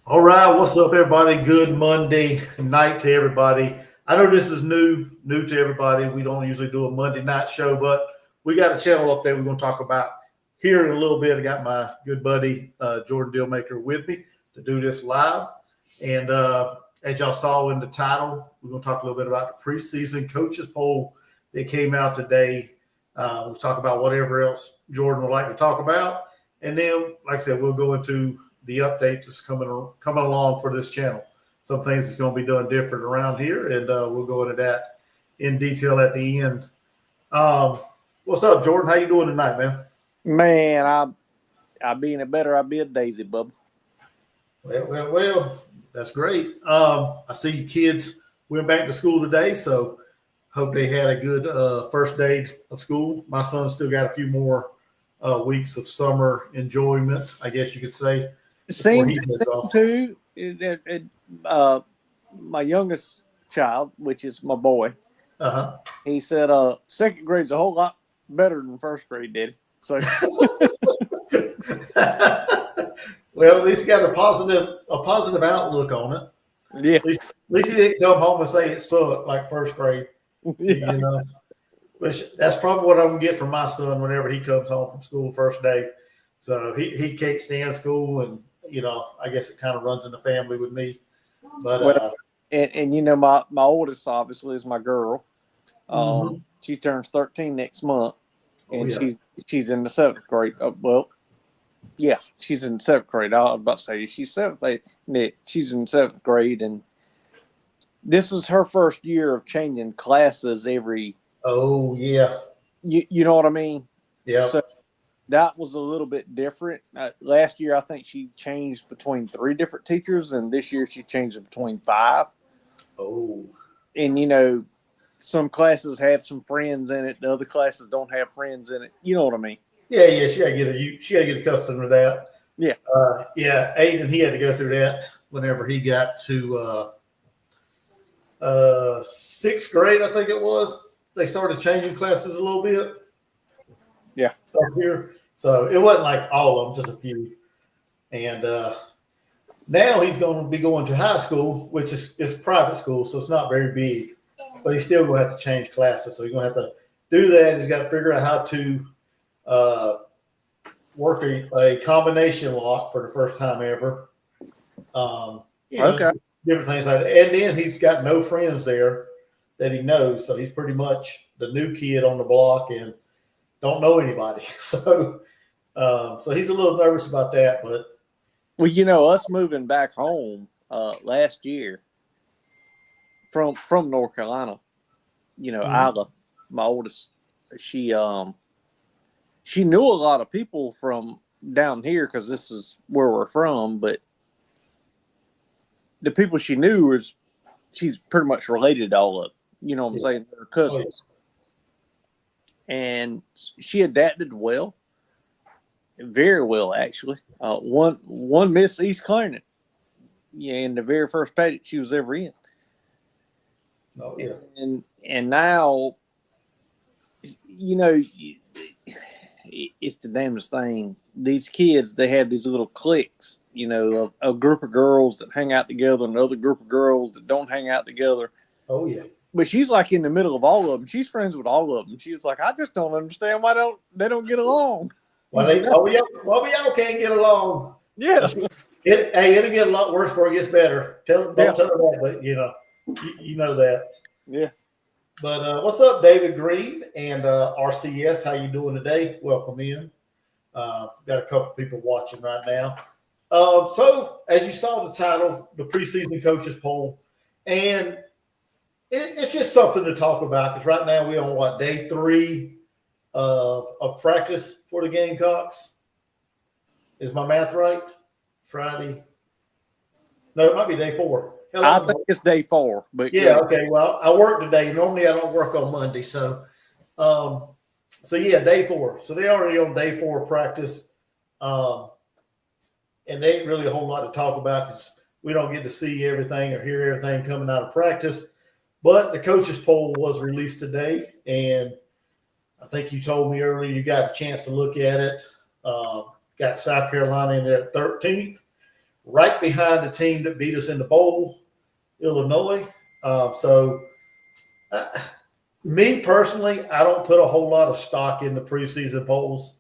All right, what's up, everybody? Good Monday night to everybody. I know this is new to everybody. We don't usually do a Monday night show, but we got a channel up there we're going to talk about here in a little bit. I got my good buddy Jordan Dealmaker with me to do this live. And as y'all saw in the title, we're going to talk a little bit about the preseason coaches poll that came out today. We'll talk about whatever else Jordan would like to talk about. And then, like I said, we'll go into the update that's coming along for this channel. Some things that's going to be done different around here, and we'll go into that in detail at the end. What's up, Jordan? How you doing tonight, man? Man, I being it better, I be a daisy, bub. Well, that's great. I see you kids went back to school today, so hope they had a good first day of school. My son still got a few more weeks of summer enjoyment, I guess you could say. Seems too. My youngest child, which is my boy, he said second grade's a whole lot better than first grade, did. So, well, at least he got a positive outlook on it. Yeah. At least he didn't come home and say it sucked like first grade. Yeah. You know, which that's probably what I'm gonna get from my son whenever he comes home from school first day. So he can't stand school, and I guess it kind of runs in the family with me. But and my oldest obviously is my girl. She turns 13 next month, and she's in the 7th grade. She's in the 7th grade. I was about to say she's 7th. She's in 7th grade, and this is her first year of changing classes every. Oh yeah. You know what I mean? Yeah. So that was a little bit different. Last year, I think she changed between 3 different teachers, and this year she changed between 5. Oh. And, some classes have some friends in it. The other classes don't have friends in it. You know what I mean? Yeah. She got to get accustomed to that. Yeah. Aiden, he had to go through that whenever he got to 6th grade, I think it was. They started changing classes a little bit. Yeah. Up here. So it wasn't like all of them, just a few. And now he's going to be going to high school, which is private school, so it's not very big. But he's still going to have to change classes. So he's going to have to do that. He's got to figure out how to work a combination lock for the first time ever. Different things like that. And then he's got no friends there that he knows. So he's pretty much the new kid on the block and don't know anybody. So he's a little nervous about that. But us moving back home last year from North Carolina, Isla, my oldest, she knew a lot of people from down here because this is where we're from, but the people she knew she's pretty much related to all of them. You know what I'm saying? They're cousins. And she adapted well, very well, actually. One Miss East Clarendon, in the very first pageant she was ever in. Oh yeah. And now, it's the damnedest thing. These kids, they have these little cliques, a group of girls that hang out together, and another group of girls that don't hang out together. Oh yeah. But she's like in the middle of all of them. She's friends with all of them. She was like, I just don't understand why they don't get along. Why we all can't get along? Yeah. It'll get a lot worse before it gets better. Don't tell her that, but you know that. Yeah. But what's up, David Green and RCS? How you doing today? Welcome in. Got a couple people watching right now. So as you saw the title, the preseason coaches poll, and it's just something to talk about because right now we're on day 3 of practice for the Gamecocks. Is my math right? Friday? No, it might be day 4. I think it's day 4, but okay. Well, I work today. Normally, I don't work on Monday, so day 4. So they already on day 4 of practice, and they ain't really a whole lot to talk about because we don't get to see everything or hear everything coming out of practice. But the coaches poll was released today, and I think you told me earlier you got a chance to look at it. Got South Carolina in there at 13th, right behind the team that beat us in the bowl, Illinois. So, me personally, I don't put a whole lot of stock in the preseason polls.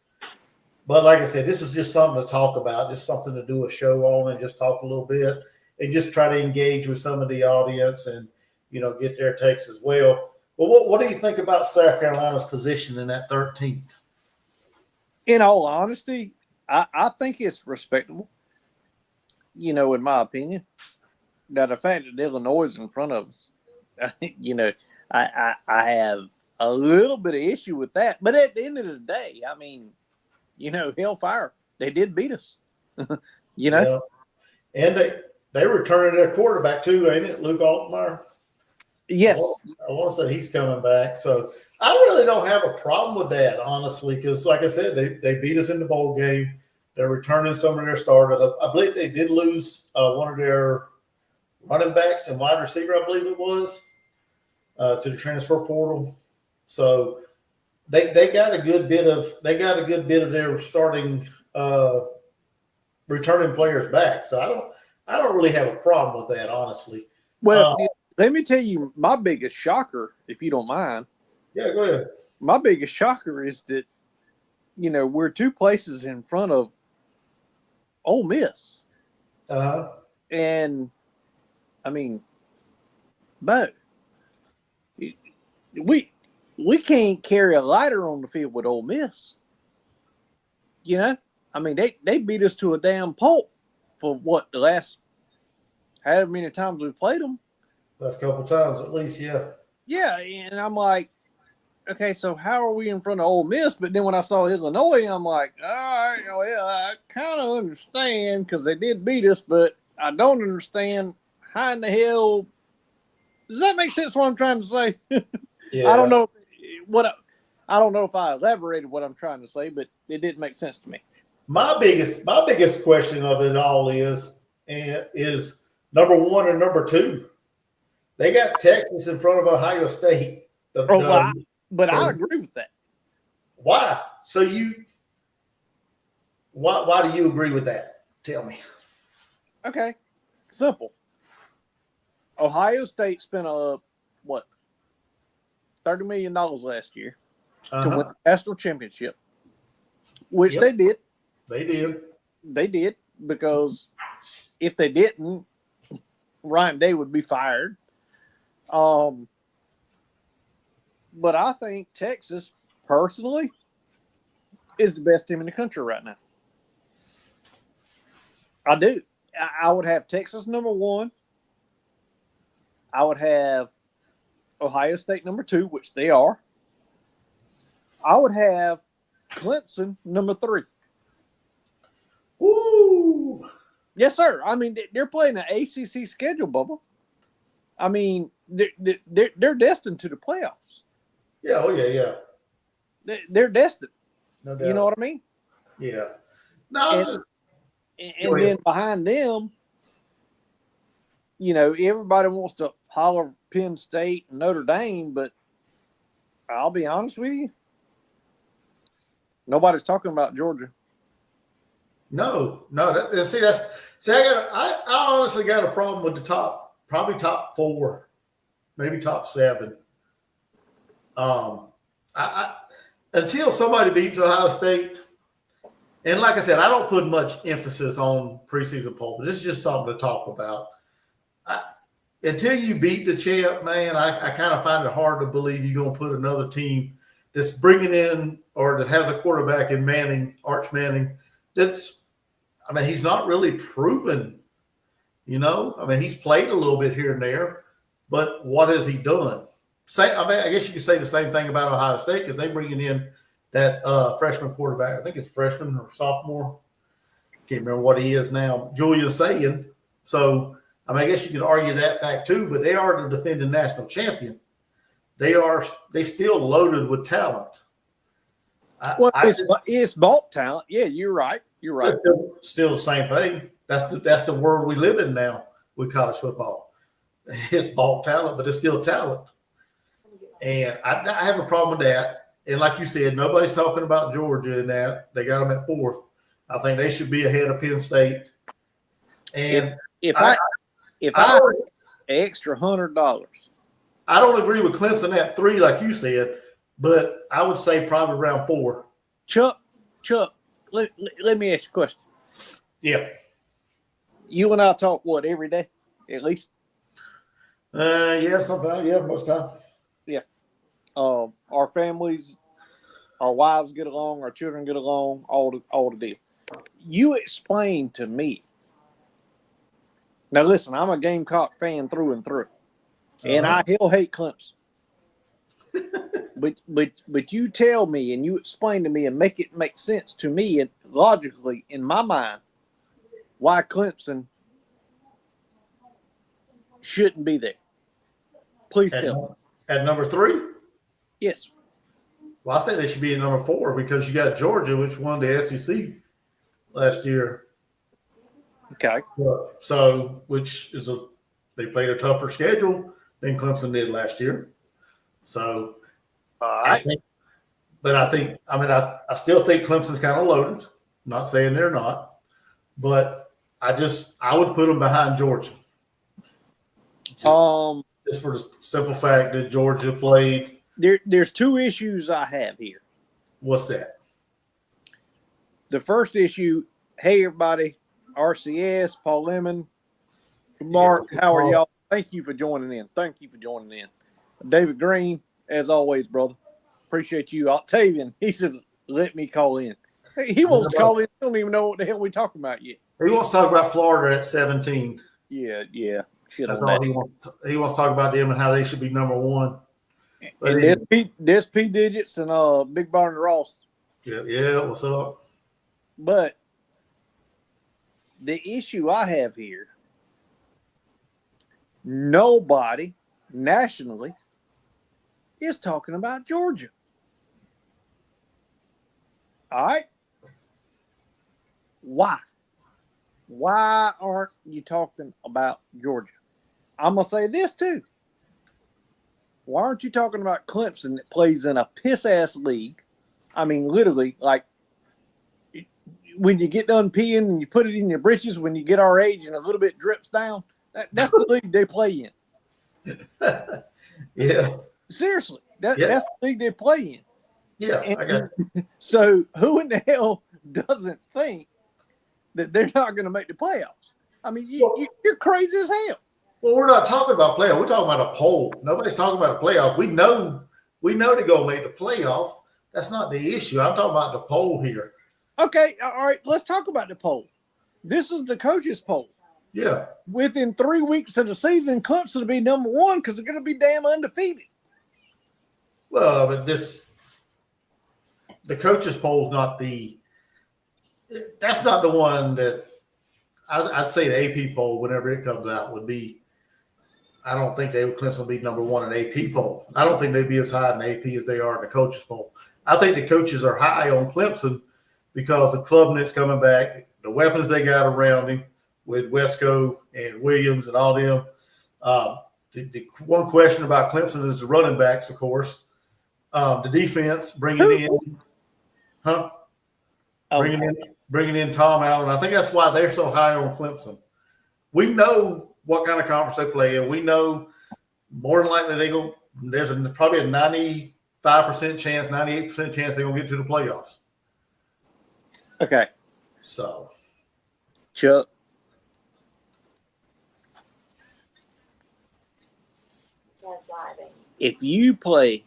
But like I said, this is just something to talk about, just something to do a show on and just talk a little bit and just try to engage with some of the audience and, get their takes as well. Well, what do you think about South Carolina's position in that 13th? In all honesty, I think it's respectable, in my opinion. Now, the fact that Illinois is in front of us, I have a little bit of issue with that. But at the end of the day, I mean, hellfire, they did beat us. Yeah. And they returned their quarterback too, ain't it? Luke Altmaier. Yes. I want to say he's coming back. So I really don't have a problem with that, honestly, because like I said, they beat us in the bowl game. They're returning some of their starters. I believe they did lose one of their running backs and wide receiver, I believe it was, to the transfer portal. So they got a good bit of their starting returning players back. So I don't really have a problem with that, honestly. Well, let me tell you my biggest shocker, if you don't mind. Yeah, go ahead. My biggest shocker is that, we're 2 places in front of Ole Miss. And, I mean, but we can't carry a lighter on the field with Ole Miss. I mean, they beat us to a damn pulp for what, the last however many times we played them. Last couple of times at least, yeah. Yeah, and I'm like, okay, so how are we in front of Ole Miss? But then when I saw Illinois, I'm like, all right, well, I kind of understand because they did beat us, but I don't understand how in the hell does that make sense? What I'm trying to say? Yeah. I don't know I don't know if I elaborated what I'm trying to say, but it didn't make sense to me. My biggest question of it all is number 1 and number 2. They got Texas in front of Ohio State. But I agree with that. Why? So why do you agree with that? Tell me. Okay, simple. Ohio State spent $30 million last year to win the national championship, which they did. They did. They did, because if they didn't, Ryan Day would be fired. But I think Texas, personally, is the best team in the country right now. I do. I would have Texas number 1. I would have Ohio State number 2, which they are. I would have Clemson number 3. Woo! Yes, sir. I mean, they're playing an ACC schedule, Bubba. I mean, they're destined to the playoffs. Yeah, oh yeah. They're destined. No doubt. You know what I mean? Yeah. No. And then behind them, everybody wants to holler Penn State and Notre Dame, but I'll be honest with you, nobody's talking about Georgia. No. I honestly got a problem with the probably top 4, maybe top 7. Until somebody beats Ohio State, and like I said, I don't put much emphasis on preseason poll, but this is just something to talk about. Until you beat the champ, man, I kind of find it hard to believe you're going to put another team that's bringing in or that has a quarterback in Arch Manning. He's not really proven, he's played a little bit here and there, but what has he done? I guess you could say the same thing about Ohio State because they're bringing in that freshman quarterback. I think it's freshman or sophomore. Can't remember what he is now. Julian Sayin. So, I guess you could argue that fact too, but they are the defending national champion. They still loaded with talent. It's bought talent. Yeah, you're right. You're right. Still the same thing. That's the world we live in now with college football. It's bought talent, but it's still talent. And I have a problem with that. And like you said, nobody's talking about Georgia in that. They got them at 4th. I think they should be ahead of Penn State. And if I I extra $100, I don't agree with Clemson at 3, like you said, but I would say probably around 4. Chuck, let me ask you a question. Yeah. You and I talk what every day, at least. Yeah, sometimes. Yeah, most time. Yeah. Our families, our wives get along, our children get along, all the deal. You explain to me. Now, listen, I'm a Gamecock fan through and through, and I hell hate Clemson. but you tell me and you explain to me and make it make sense to me and logically in my mind why Clemson shouldn't be there. Please tell me. At number 3? Yes. Well, I say they should be at number 4 because you got Georgia, which won the SEC last year. Okay. So, they played a tougher schedule than Clemson did last year. So, all right. I still think Clemson's kind of loaded. I'm not saying they're not, but I would put them behind Georgia. Just for the simple fact that Georgia played. There's 2 issues I have here. What's that? The first issue, hey everybody, RCS, Paul Lemon, Mark, how are y'all? Thank you for joining in. David Green, as always, brother. Appreciate you. Octavian, he said, let me call in. He wants to call in. He don't even know what the hell we're talking about yet. He wants to talk about Florida at 17. Yeah. That's all he wants. He wants to talk about them and how they should be number 1. But and anyway. there's P Digits and Big Barn Ross. Yeah, what's up? But the issue I have here, nobody nationally is talking about Georgia. All right? Why? Why aren't you talking about Georgia? I'm going to say this too. Why aren't you talking about Clemson that plays in a piss-ass league? I mean, literally, like, when you get done peeing and you put it in your britches when you get our age and a little bit drips down, that's the league they play in. Yeah. Seriously, that's the league they play in. Yeah, I got you. So who in the hell doesn't think that they're not going to make the playoffs? I mean, you're crazy as hell. Well, we're not talking about playoff. We're talking about a poll. Nobody's talking about a playoff. We know they're going to make the playoff. That's not the issue. I'm talking about the poll here. Okay, all right. Let's talk about the poll. This is the coaches' poll. Yeah. Within 3 weeks of the season, Clemson will be number 1 because they're going to be damn undefeated. Well, but the coaches' poll is not that's not the one that I'd say the AP poll, whenever it comes out, would be. I don't think Clemson will be number 1 in AP poll. I don't think they'd be as high in AP as they are in the coaches' poll. I think the coaches are high on Clemson because the Klubnik's coming back, the weapons they got around him with Wesco and Williams and all them. The one question about Clemson is the running backs, of course. The defense, bringing in Tom Allen. I think that's why they're so high on Clemson. We know what kind of conference they play in. We know more than likely there's probably a 95% chance, 98% chance they're going to get to the playoffs. Okay. So. Chuck. If you play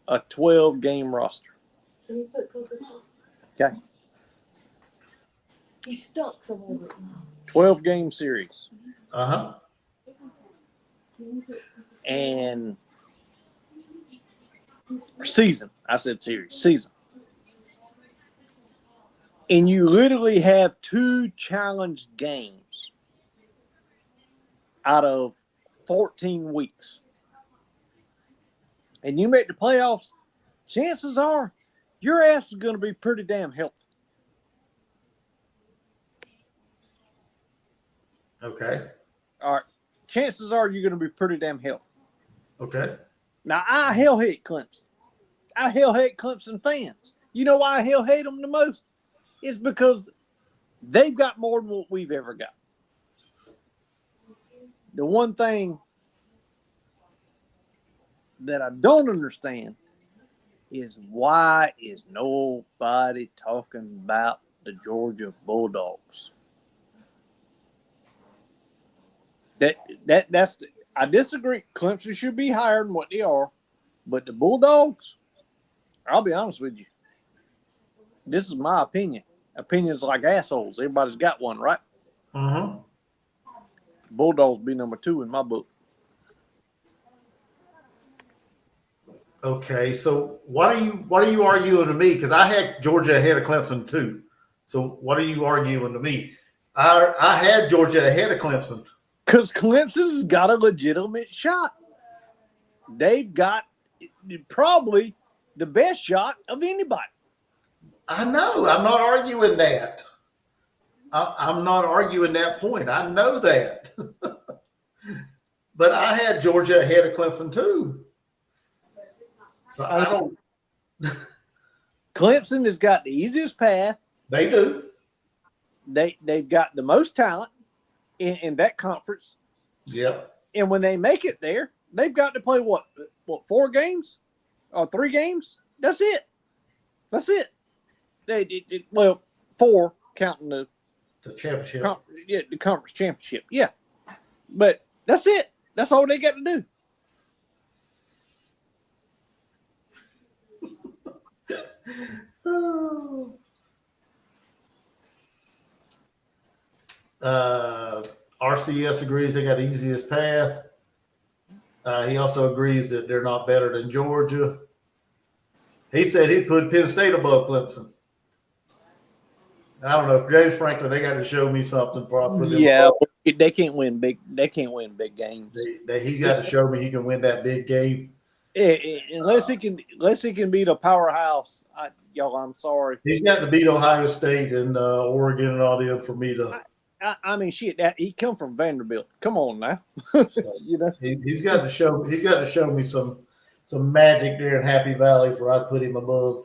a 12-game roster. Okay. He's stuck somewhere. 12-game series. Uh-huh. And season. I said series. Season. And you literally have 2 challenge games out of 14 weeks. And you make the playoffs, chances are your ass is going to be pretty damn healthy. Okay. All right. Chances are you're going to be pretty damn healthy. Okay. Now, I hell hate Clemson. I hell hate Clemson fans. You know why I hell hate them the most? It's because They've got more than what we've ever got. The one thing that I don't understand is why is nobody talking about the Georgia Bulldogs? I disagree. Clemson should be higher than what they are, but the Bulldogs, I'll be honest with you. This is my opinion. Opinions like assholes. Everybody's got one, right? Bulldogs be number 2 in my book. Okay, so what are you arguing to me? Because I had Georgia ahead of Clemson too. So what are you arguing to me? I had Georgia ahead of Clemson. Because Clemson's got a legitimate shot. They've got probably the best shot of anybody. I know. I'm not arguing that. I'm not arguing that point. I know that. But I had Georgia ahead of Clemson too. So I don't. Clemson has got the easiest path. They do. They've got the most talent in that conference. Yep. And when they make it there, they've got to play what 4 games or 3 games? That's it. That's it. Well, 4 counting the championship. The conference championship. Yeah. But that's it. That's all they got to do. RCS agrees they got the easiest path. He also agrees that they're not better than Georgia. He said he'd put Penn State above Clemson. I don't know if James Franklin. They got to show me something for I put them. Yeah, above. They can't win big. They can't win big games. He got to show me he can win that big game. Unless he can beat a powerhouse. I'm sorry. He's got to beat Ohio State and Oregon and all them for me to. I mean, shit. He come from Vanderbilt. Come on now. So, he's got to show. He's got to show me some magic there in Happy Valley for I put him above.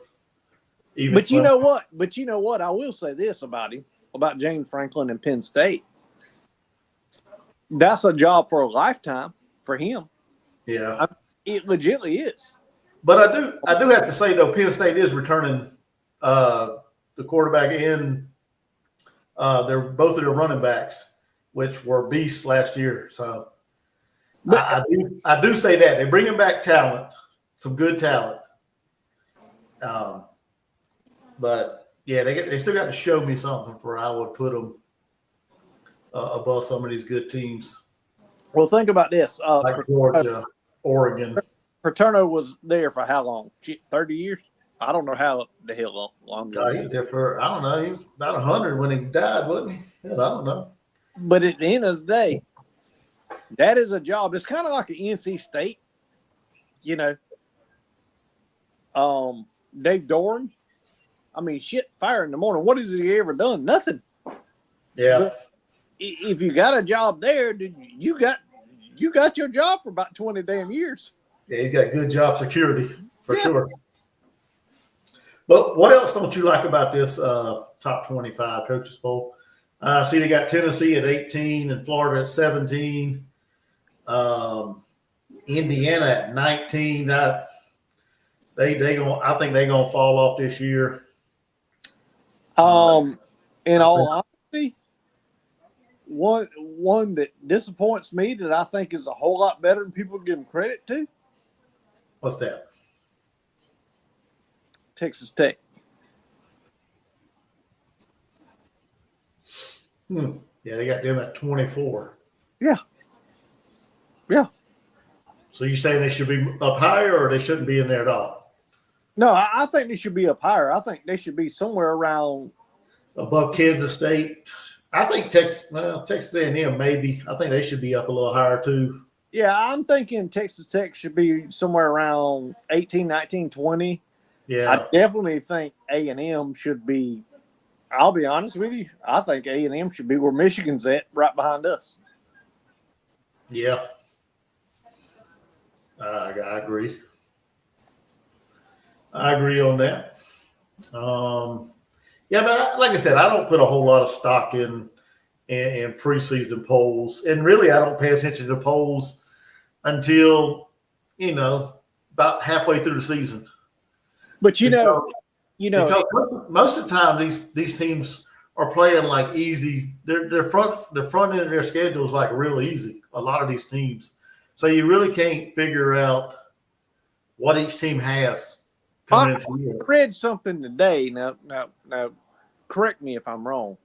But you know what? I will say this about him, about James Franklin and Penn State. That's a job for a lifetime for him. Yeah, it legitimately is. But I do have to say though, Penn State is returning the quarterback and they're both of their running backs, which were beasts last year. So I do say that they're bringing back talent, some good talent. But yeah, they still got to show me something for I would put them above some of these good teams. Well, think about this: like Georgia, Oregon. Paterno was there for how long? 30 years? I don't know how the hell long. He was there for, I don't know, he was about 100 when he died, wasn't he? I don't know. But at the end of the day, that is a job. It's kind of like an NC State, Dave Doran. I mean, shit, fire in the morning. What has he ever done? Nothing. Yeah. But if you got a job there, you got your job for about 20 damn years. Yeah, he's got good job security for sure. But what else don't you like about this top 25 coaches poll? See, they got Tennessee at 18 and Florida at 17. Indiana at 19. I think they're gonna fall off this year. In all honesty, one that disappoints me that I think is a whole lot better than people give them credit to. What's that? Texas Tech. Yeah, they got them at 24. Yeah. Yeah. So you saying they should be up higher or they shouldn't be in there at all? No, I think they should be up higher. I think they should be somewhere around above Kansas State. I think Texas A&M maybe. I think they should be up a little higher too. Yeah, I'm thinking Texas Tech should be somewhere around 18, 19, 20. Yeah. I definitely think A&M should be, I'll be honest with you, I think A&M should be where Michigan's at, right behind us. Yeah. I agree. I agree on that. Yeah, but like I said, I don't put a whole lot of stock in preseason polls, and really, I don't pay attention to polls until about halfway through the season. But Because know, most of the time these teams are playing like easy. Their front end of their schedule is like real easy. A lot of these teams, so you really can't figure out what each team has coming into the year. I read something today. Now, correct me if I'm wrong.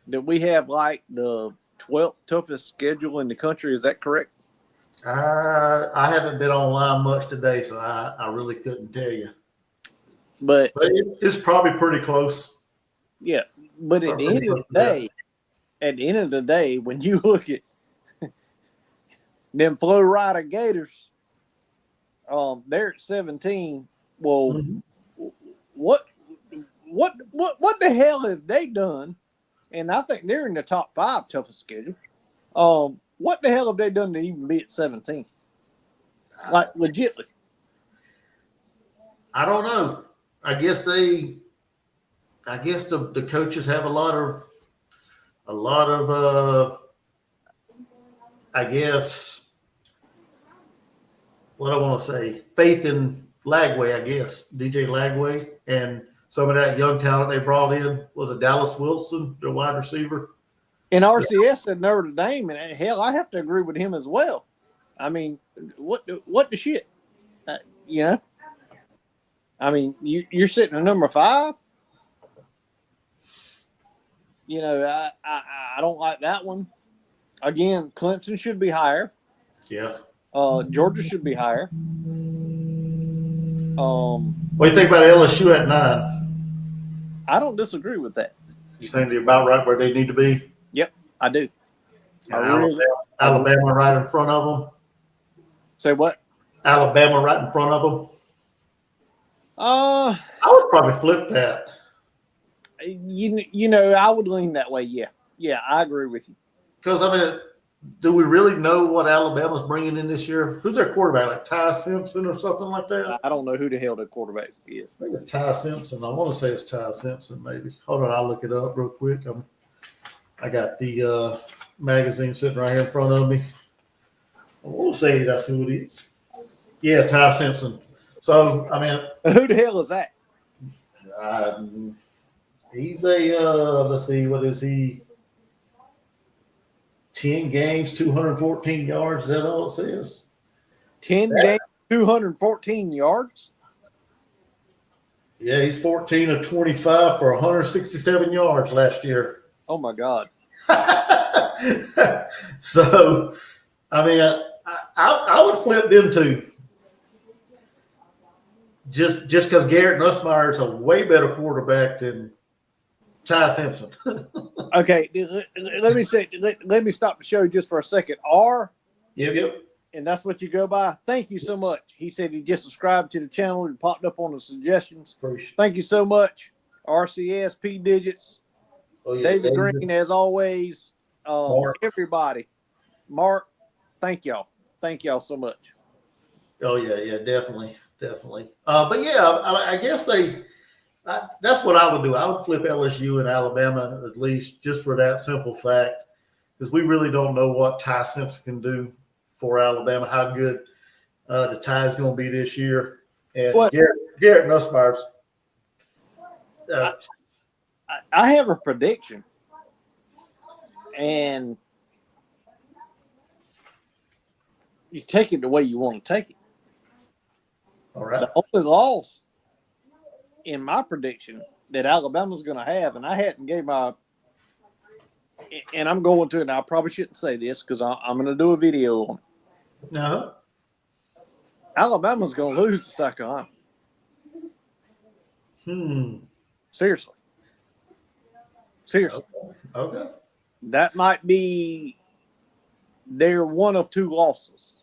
That we have like the 12th toughest schedule in the country. Is that correct? I haven't been online much today, so I really couldn't tell you. But it's probably pretty close. Yeah, but at the end of the day, when you look at them Flow Rider Gators, they're at 17. Well, what the hell have they done? And I think they're in the top 5 toughest schedule. What the hell have they done to even be at 17? Like legitly. I don't know. I guess the coaches have a lot of I guess what I want to say, faith in Lagway, I guess. DJ Lagway and some of that young talent they brought in. Was it Dallas Wilson, their wide receiver? And RCS said Notre Dame, and hell, I have to agree with him as well. I mean, what the shit? I mean, you're sitting at number 5. I don't like that one. Again, Clemson should be higher. Yeah. Georgia should be higher. What do you think about LSU at 9? I don't disagree with that. You think they're about right where they need to be? Yep, I do. Alabama right in front of them. Say what? Alabama right in front of them. I would probably flip that. I would lean that way. Yeah, I agree with you. Because do we really know what Alabama's bringing in this year? Who's their quarterback? Like Ty Simpson or something like that? I don't know who the hell their quarterback is. I think it's Ty Simpson. I want to say it's Ty Simpson, maybe. Hold on, I'll look it up real quick. I got the magazine sitting right here in front of me. I want to say that's who it is. Yeah, Ty Simpson. So, who the hell is that? He's let's see, what is he? 10 games, 214 yards. Is that all it says? 10 games, 214 yards? Yeah, he's 14 of 25 for 167 yards last year. Oh, my God. So, I would flip them too. Just because Garrett Nussmeier is a way better quarterback than Ty Simpson. Okay, let me stop the show just for a second. Yep. And that's what you go by. Thank you so much. He said he just subscribed to the channel and popped up on the suggestions. Thank you so much. RCS, P Digits, David Green, as always. Everybody. Mark, thank y'all. Thank y'all so much. Oh, yeah, definitely. But yeah, I guess that's what I would do. I would flip LSU and Alabama at least, just for that simple fact, because we really don't know what Ty Simpson can do for Alabama, how good the Ty is going to be this year. And Garrett Nussmeier's. I have a prediction, and you take it the way you want to take it. All right. The only loss in my prediction that Alabama's going to have, and I hadn't gave my, and I'm going to, and I probably shouldn't say this because I'm going to do a video on it. No. Alabama's going to lose to South Carolina. Seriously. Okay. That might be their one of 2 losses,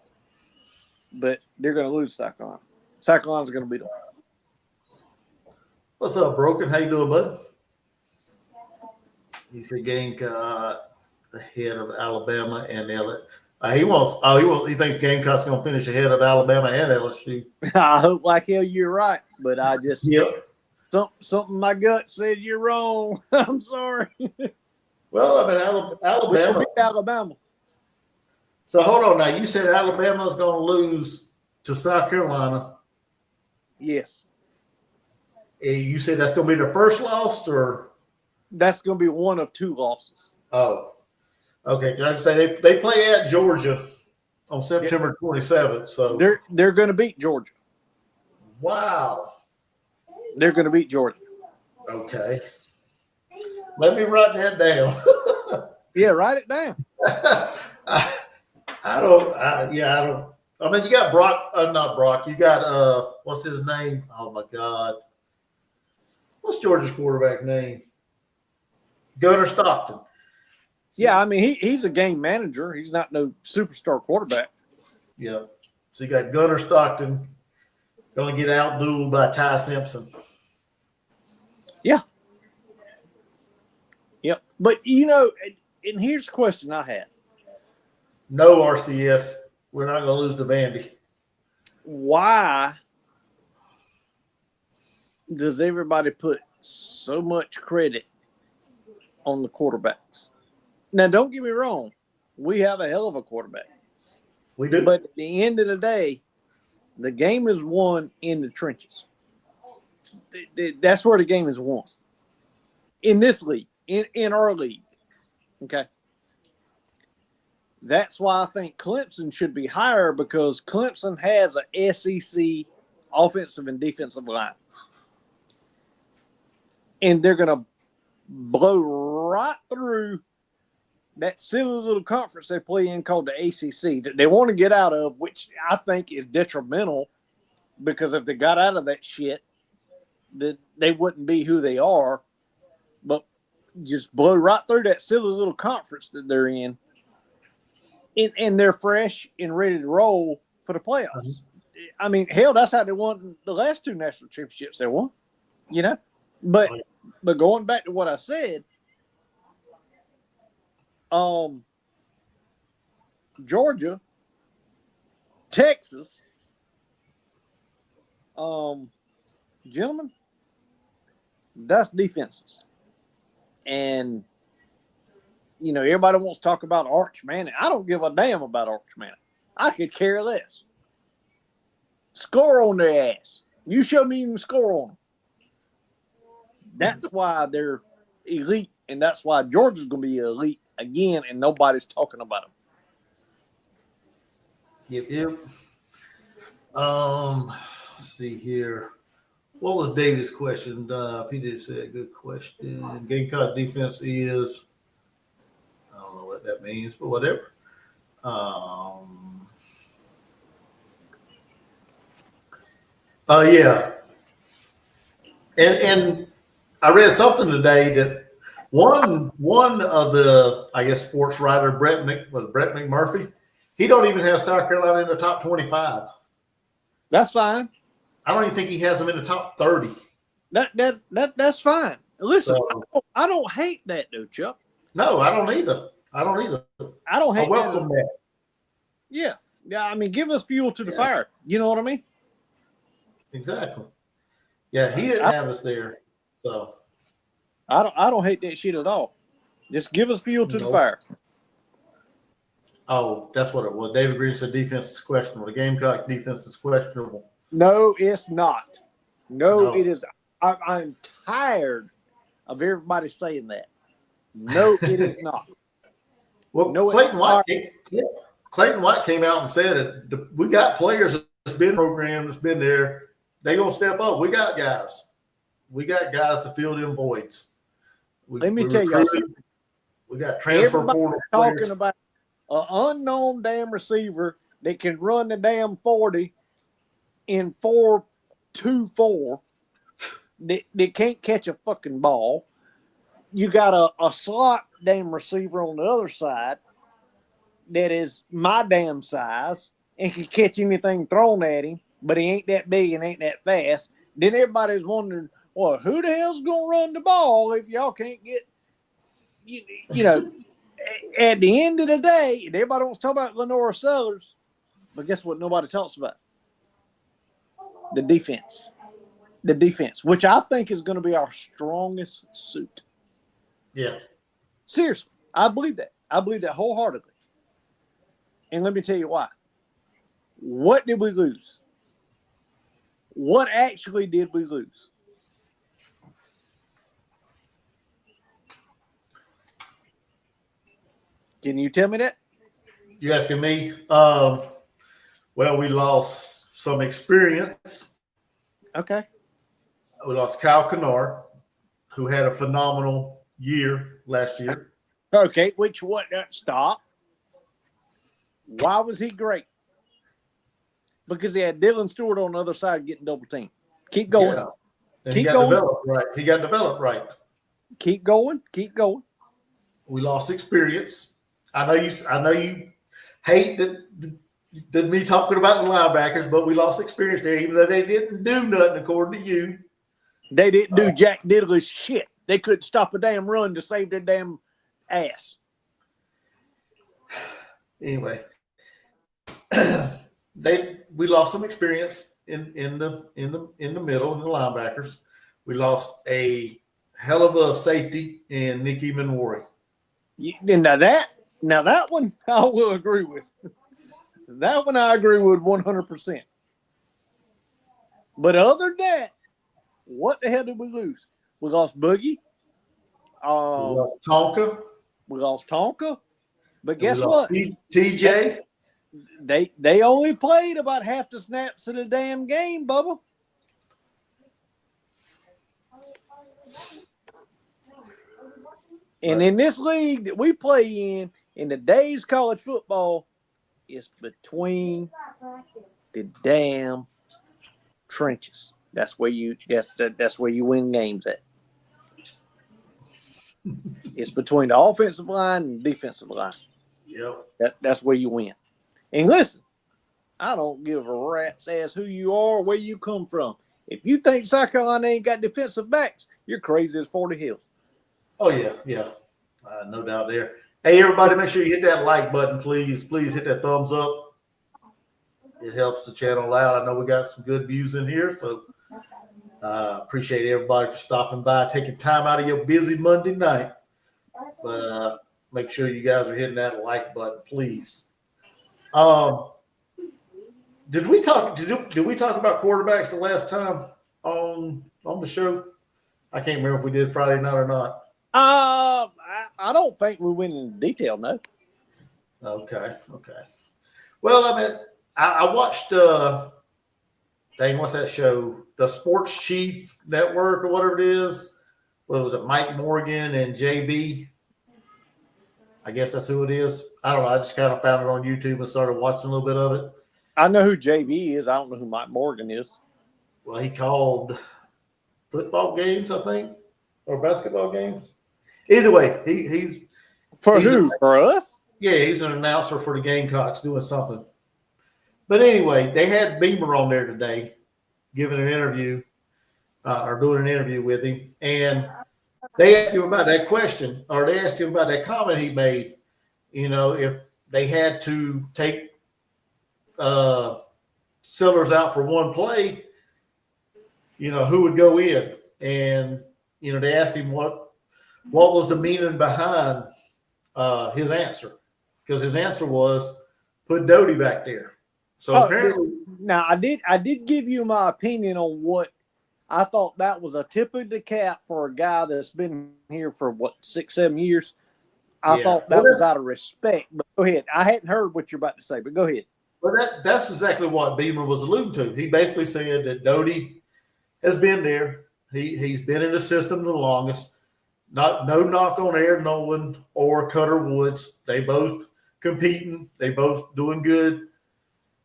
but they're going to lose South Carolina. South Carolina's going to beat them. What's up, Broken? How you doing, bud? He's a Gamecock ahead of Alabama and LSU. He thinks Gamecock's going to finish ahead of Alabama and LSU. I hope like hell you're right, but I just Something my gut says you're wrong. I'm sorry. Well, I mean, Alabama. Beat Alabama. So hold on now. You said Alabama's going to lose to South Carolina. Yes. You said that's going to be their first loss, or that's going to be one of two losses. Oh, okay. I'd say they play at Georgia on September 27th. So they're going to beat Georgia. Wow. They're going to beat Georgia. Okay. Let me write that down. Yeah, write it down. I don't. I mean, you got Brock. Not Brock. You got what's his name? Oh my God. What's Georgia's quarterback name? Gunnar Stockton. Yeah, I mean he's a game manager. He's not no superstar quarterback. Yeah. So you got Gunnar Stockton going to get outdueled by Ty Simpson. Yeah. Yep. But and here's the question I had. No RCS. We're not going to lose to Vandy. Why does everybody put so much credit on the quarterbacks? Now, don't get me wrong. We have a hell of a quarterback. We do. But at the end of the day, the game is won in the trenches. That's where the game is won. In this league, in our league. Okay. That's why I think Clemson should be higher, because Clemson has a SEC offensive and defensive line. And they're going to blow right through that silly little conference they play in called the ACC that they want to get out of, which I think is detrimental, because if they got out of that shit, that they wouldn't be who they are. But just blow right through that silly little conference that they're in. And they're fresh and ready to roll for the playoffs. Mm-hmm. I mean, hell, that's how they won the last two national championships they won, But going back to what I said, Georgia, Texas, gentlemen, that's defenses. And everybody wants to talk about Arch Manning. I don't give a damn about Arch Manning. I could care less. Score on their ass. You show me you can score on them. That's why they're elite, and that's why Georgia's going to be elite again, and nobody's talking about them. Yep. Let's see here. What was David's question? Peter said, good question. Gamecock defense is, I don't know what that means, but whatever. Yeah. And I read something today that one of the, I guess, sports writer, Brett McMurphy, he don't even have South Carolina in the top 25. That's fine. I don't even think he has them in the top 30. That's fine. Listen, so, I don't hate that, though, Chuck. No, I don't either. I don't hate welcome that. Yeah. I mean, give us fuel to the fire. You know what I mean? Exactly. Yeah, he didn't have us there, so I don't hate that shit at all. Just give us fuel to the fire. Oh, that's what it was. David Green said defense is questionable. The Gamecock defense is questionable. No, it's not. No. It is. I'm tired of everybody saying that. No, it is not. Well, no, Clayton White came out and said it. We got players that's been programmed, that's been there. They're going to step up. We got guys. We got guys to fill them voids. Let me tell you something. We got transfer portal talking players. About an unknown damn receiver that can run the damn 40 in 4.24 that can't catch a fucking ball. You got a slot damn receiver on the other side that is my damn size and can catch anything thrown at him, but he ain't that big and ain't that fast. Then everybody's wondering, well, who the hell's going to run the ball if y'all can't get, at the end of the day, and everybody wants to talk about Lenora Sellers, but guess what nobody talks about? The defense. the defense, which I think is going to be our strongest suit. Yeah. Seriously, I believe that. I believe that wholeheartedly. And let me tell you why. What did we lose? What actually did we lose? Can you tell me that? You asking me? Well, we lost some experience. Okay. We lost Kyle Kennard, who had a phenomenal year last year. Okay, stop. Why was he great? Because he had Dylan Stewart on the other side getting double teamed. Keep going. Yeah. And Keep he got going. developed right. He got developed right. Keep going. Keep going. We lost experience. I know you hate that me talking about the linebackers, but we lost experience there, even though they didn't do nothing according to you. They didn't do jack diddly shit. They couldn't stop a damn run to save their damn ass. Anyway, we lost some experience in the middle in the linebackers. We lost a hell of a safety in Nicky Minwari. Now that one I will agree with. That one I agree with 100%. But other than that, what the hell did we lose? We lost Boogie. We lost Tonka. We lost Tonka. But guess we what? TJ. They only played about half the snaps of the damn game, Bubba. And in this league that we play in today's college football, it's between the damn trenches. That's where you win games at. It's between the offensive line and defensive line. Yep. That's where you win. And listen, I don't give a rat's ass who you are, where you come from. If you think South Carolina ain't got defensive backs, you're crazy as 40 hills. Oh, yeah. No doubt there. Hey, everybody, make sure you hit that like button, please. Please hit that thumbs up. It helps the channel out. I know we got some good views in here, so appreciate everybody for stopping by, taking time out of your busy Monday night. But make sure you guys are hitting that like button, please. Did we talk about quarterbacks the last time on the show? I can't remember if we did Friday night or not. I don't think we went into detail, no. Okay. Well, I mean, I watched what's that show? The Sports Chief Network or whatever it is. What was it? Mike Morgan and JB. I guess that's who it is. I don't know. I just kind of found it on YouTube and started watching a little bit of it. I know who JB is. I don't know who Mike Morgan is. Well, he called football games, I think, or basketball games. Either way, he's who? For us? Yeah, he's an announcer for the Gamecocks doing something. But anyway, they had Beamer on there today giving an interview or doing an interview with him. And they asked him about that question, or they asked him about that comment he made, if they had to take Sellers out for one play, who would go in? And, they asked him what was the meaning behind his answer, because his answer was put Doty back there. So apparently, now I did give you my opinion on what I thought that was a tip of the cap for a guy that's been here for 6-7 years. I thought that was out of respect. But go ahead. I hadn't heard what you're about to say, but go ahead. Well, that's exactly what Beamer was alluding to. He basically said that Doty has been there. He's been in the system the longest. No knock on Aaron Nolan or Cutter Woods. They both competing. They both doing good.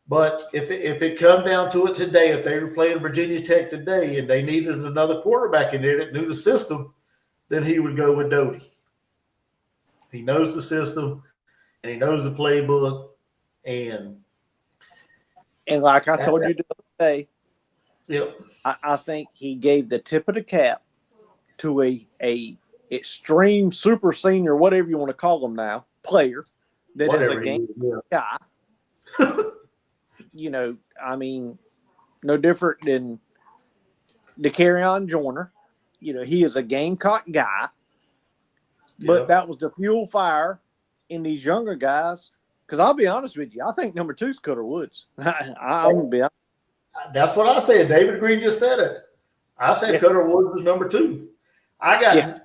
But if it come down to it today, if they were playing Virginia Tech today and they needed another quarterback in there that knew the system, then he would go with Doty. He knows the system and he knows the playbook. And like I told you the other day, yep. I think he gave the tip of the cap to a extreme super senior, whatever you want to call him now, player that whatever is a game guy. I mean, no different than DeCarrion Joyner. He is a Gamecock guy, but that was the fuel fire in these younger guys. Because I'll be honest with you, I think number 2 is Cutter Woods. I'm gonna be honest. That's what I said. David Green just said it. I said Cutter Woods was number 2. I got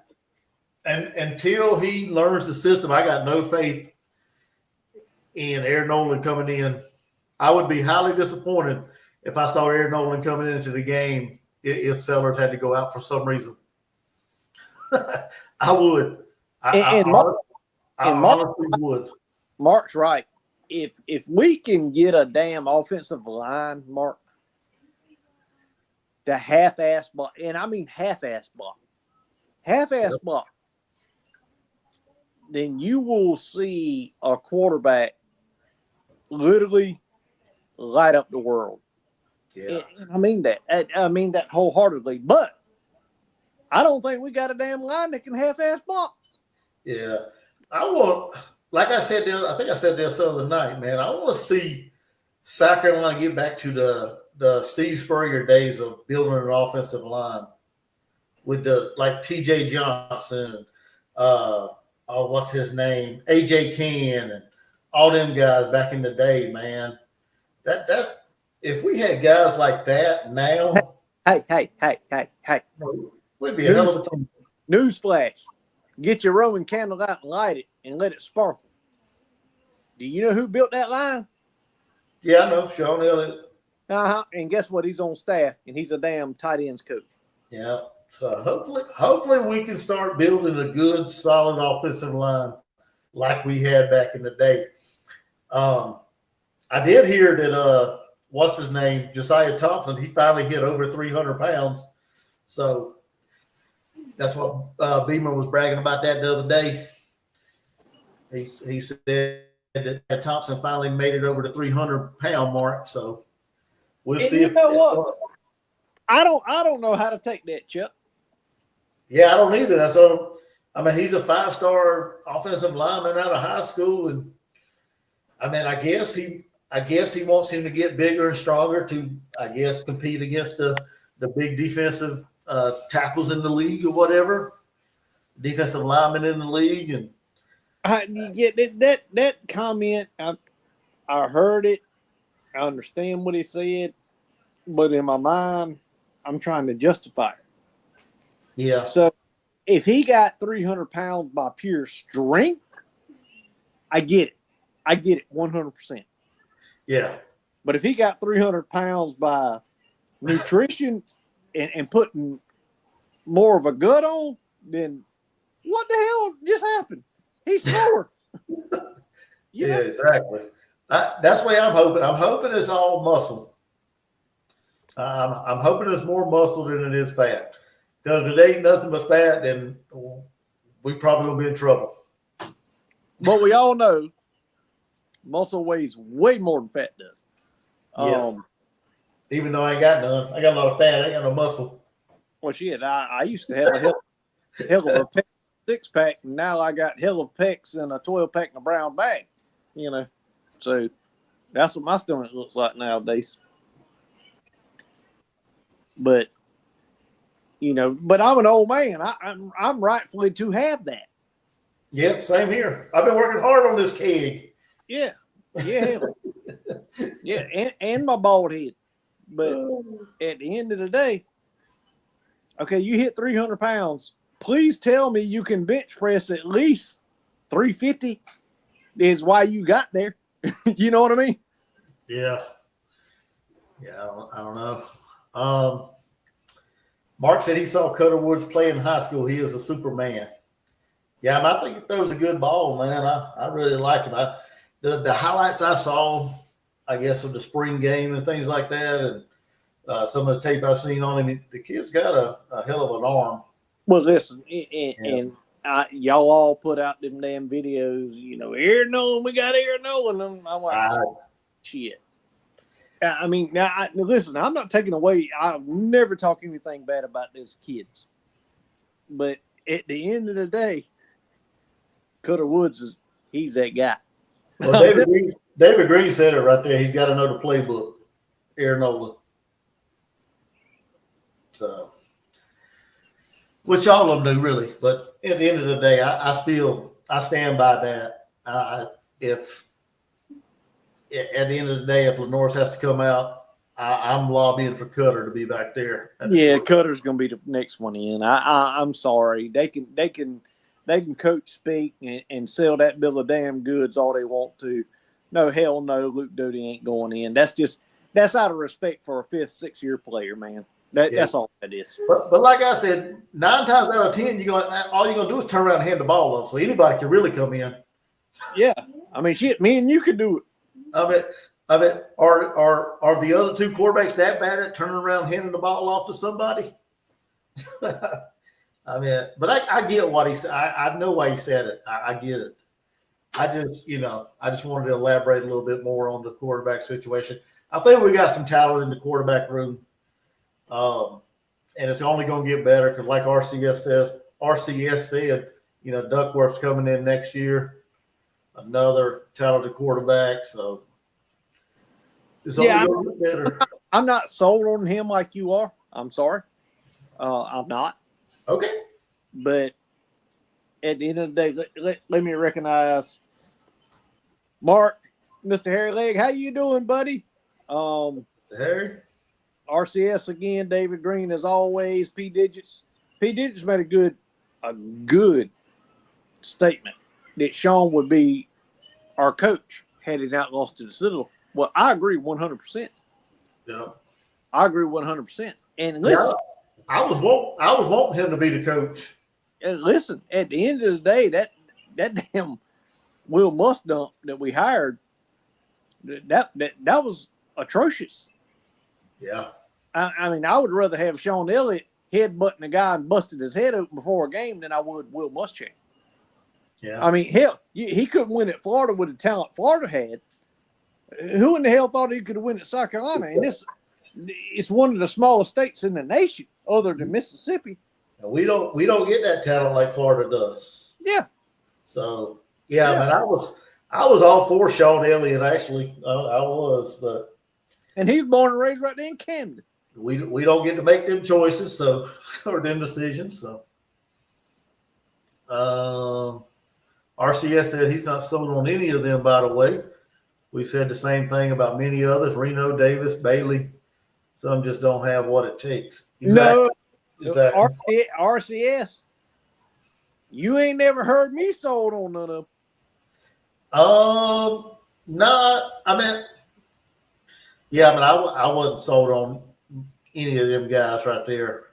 and until he learns the system, I got no faith in Aaron Nolan coming in. I would be highly disappointed if I saw Aaron Nolan coming into the game if Sellers had to go out for some reason. I would. I honestly would. Mark's right. If we can get a damn offensive line, Mark, the half-ass block, and I mean half-ass block, block, then you will see a quarterback literally light up the world. Yeah. And I mean that. I mean that wholeheartedly. But I don't think we got a damn line that can half-ass block. Yeah. Like I said, I think I said this the other night, man, I want to see South Carolina get back to the Steve Spurrier days of building an offensive line with like T.J. Johnson, what's his name, A.J. Ken, and all them guys back in the day, man. That if we had guys like that now, hey, we'd be a hell of a team. Newsflash: get your Roman candle out and light it and let it sparkle. Do you know who built that line? Yeah, I know, Sean Elliott. And guess what? He's on staff, and he's a damn tight ends coach. Yeah. So hopefully we can start building a good, solid offensive line like we had back in the day. I did hear that what's his name, Josiah Thompson, he finally hit over 300 pounds. So that's what Beamer was bragging about that the other day. He said that Thompson finally made it over the 300-pound mark. So we'll see. You know what? I don't know how to take that, Chuck. Yeah, I don't either. He's a 5-star offensive lineman out of high school, and I guess he wants him to get bigger and stronger to, compete against the big defensive tackles in the league or whatever, defensive linemen in the league. And that comment, I heard it. I understand what he said, but in my mind, I'm trying to justify it. Yeah. So if he got 300 pounds by pure strength, I get it 100%. Yeah. But if he got 300 pounds by nutrition and putting more of a gut on, then what the hell just happened? He's slower. Yeah, exactly. That's the way I'm hoping. I'm hoping it's all muscle. I'm hoping it's more muscle than it is fat. Because if it ain't nothing but fat, then we probably will be in trouble. But we all know muscle weighs way more than fat does. Yeah. Even though I ain't got none. I got a lot of fat. I ain't got no muscle. Well, shit, I used to have a hell of a 6-pack, and now I got hell of pecs and a 12-pack in a brown bag. So that's what my stomach looks like nowadays. But but I'm an old man. I'm rightfully to have that. Yep, same here. I've been working hard on this keg. Yeah, and my bald head. But at the end of the day, okay, you hit 300 pounds. Please tell me you can bench press at least 350. Is why you got there. You know what I mean? Yeah. Yeah, I don't know. Mark said he saw Cutter Woods play in high school. He is a Superman. Yeah, I think he throws a good ball, man. I really like him. The highlights I saw, I guess, of the spring game and things like that, and some of the tape I've seen on him, the kid's got a hell of an arm. Well, listen, and y'all all put out them damn videos, Aaron Nolan, we got Aaron Nolan. And I'm like, shit. Now, listen, I'm not taking away. I'll never talk anything bad about those kids. But at the end of the day, Cutter Woods he's that guy. Well, David Green said it right there. He's got to know the playbook, Aaron Nolan. So, which all of them do really. But at the end of the day, I stand by that. If at the end of the day, if Lenore's has to come out, I'm lobbying for Cutter to be back there. Yeah, Cutter's going to be the next one in. I'm sorry. They can coach speak and sell that bill of damn goods all they want to. No, hell no, Luke Doty ain't going in. That's out of respect for a 5th, 6th-year player, man. That's all that is. But like I said, 9 times out of 10, all you're gonna do is turn around and hand the ball off. So anybody can really come in. Yeah, I mean, shit, me and you could do it. I mean, are the other 2 quarterbacks that bad at turning around and handing the ball off to somebody? I mean, but I get what he said. I know why he said it. I get it. I just wanted to elaborate a little bit more on the quarterback situation. I think we got some talent in the quarterback room, and it's only going to get better because, like RCS said, Duckworth's coming in next year, another talented quarterback. So it's only going to get better. I'm not sold on him like you are. I'm sorry, I'm not. Okay, but at the end of the day, let me recognize Mark, Mr. Harry Legg. How you doing, buddy? Harry. RCS again, David Green as always. P Digits made a good statement that Sean would be our coach had he not lost to the Citadel. Well, I agree 100%. Yeah, I agree 100%. And listen, I was wanting him to be the coach. And listen, at the end of the day, that damn Will Mustdump that we hired, that was atrocious. Yeah. I mean, I would rather have Sean Elliott headbutting a guy and busted his head open before a game than I would Will Muschamp. Yeah. I mean, hell, he couldn't win at Florida with the talent Florida had. Who in the hell thought he could win at South Carolina? And it's one of the smallest states in the nation, other than Mississippi. We don't get that talent like Florida does. Yeah. So man, I was all for Sean Elliott. Actually, I was, but and he's born and raised right there in Camden. We don't get to make them choices, or them decisions. So, RCS said he's not sold on any of them. By the way, we said the same thing about many others: Reno, Davis, Bailey. Some just don't have what it takes. Exactly. No. Exactly. RCS, you ain't never heard me sold on none of them. No, I mean, I wasn't sold on any of them guys right there.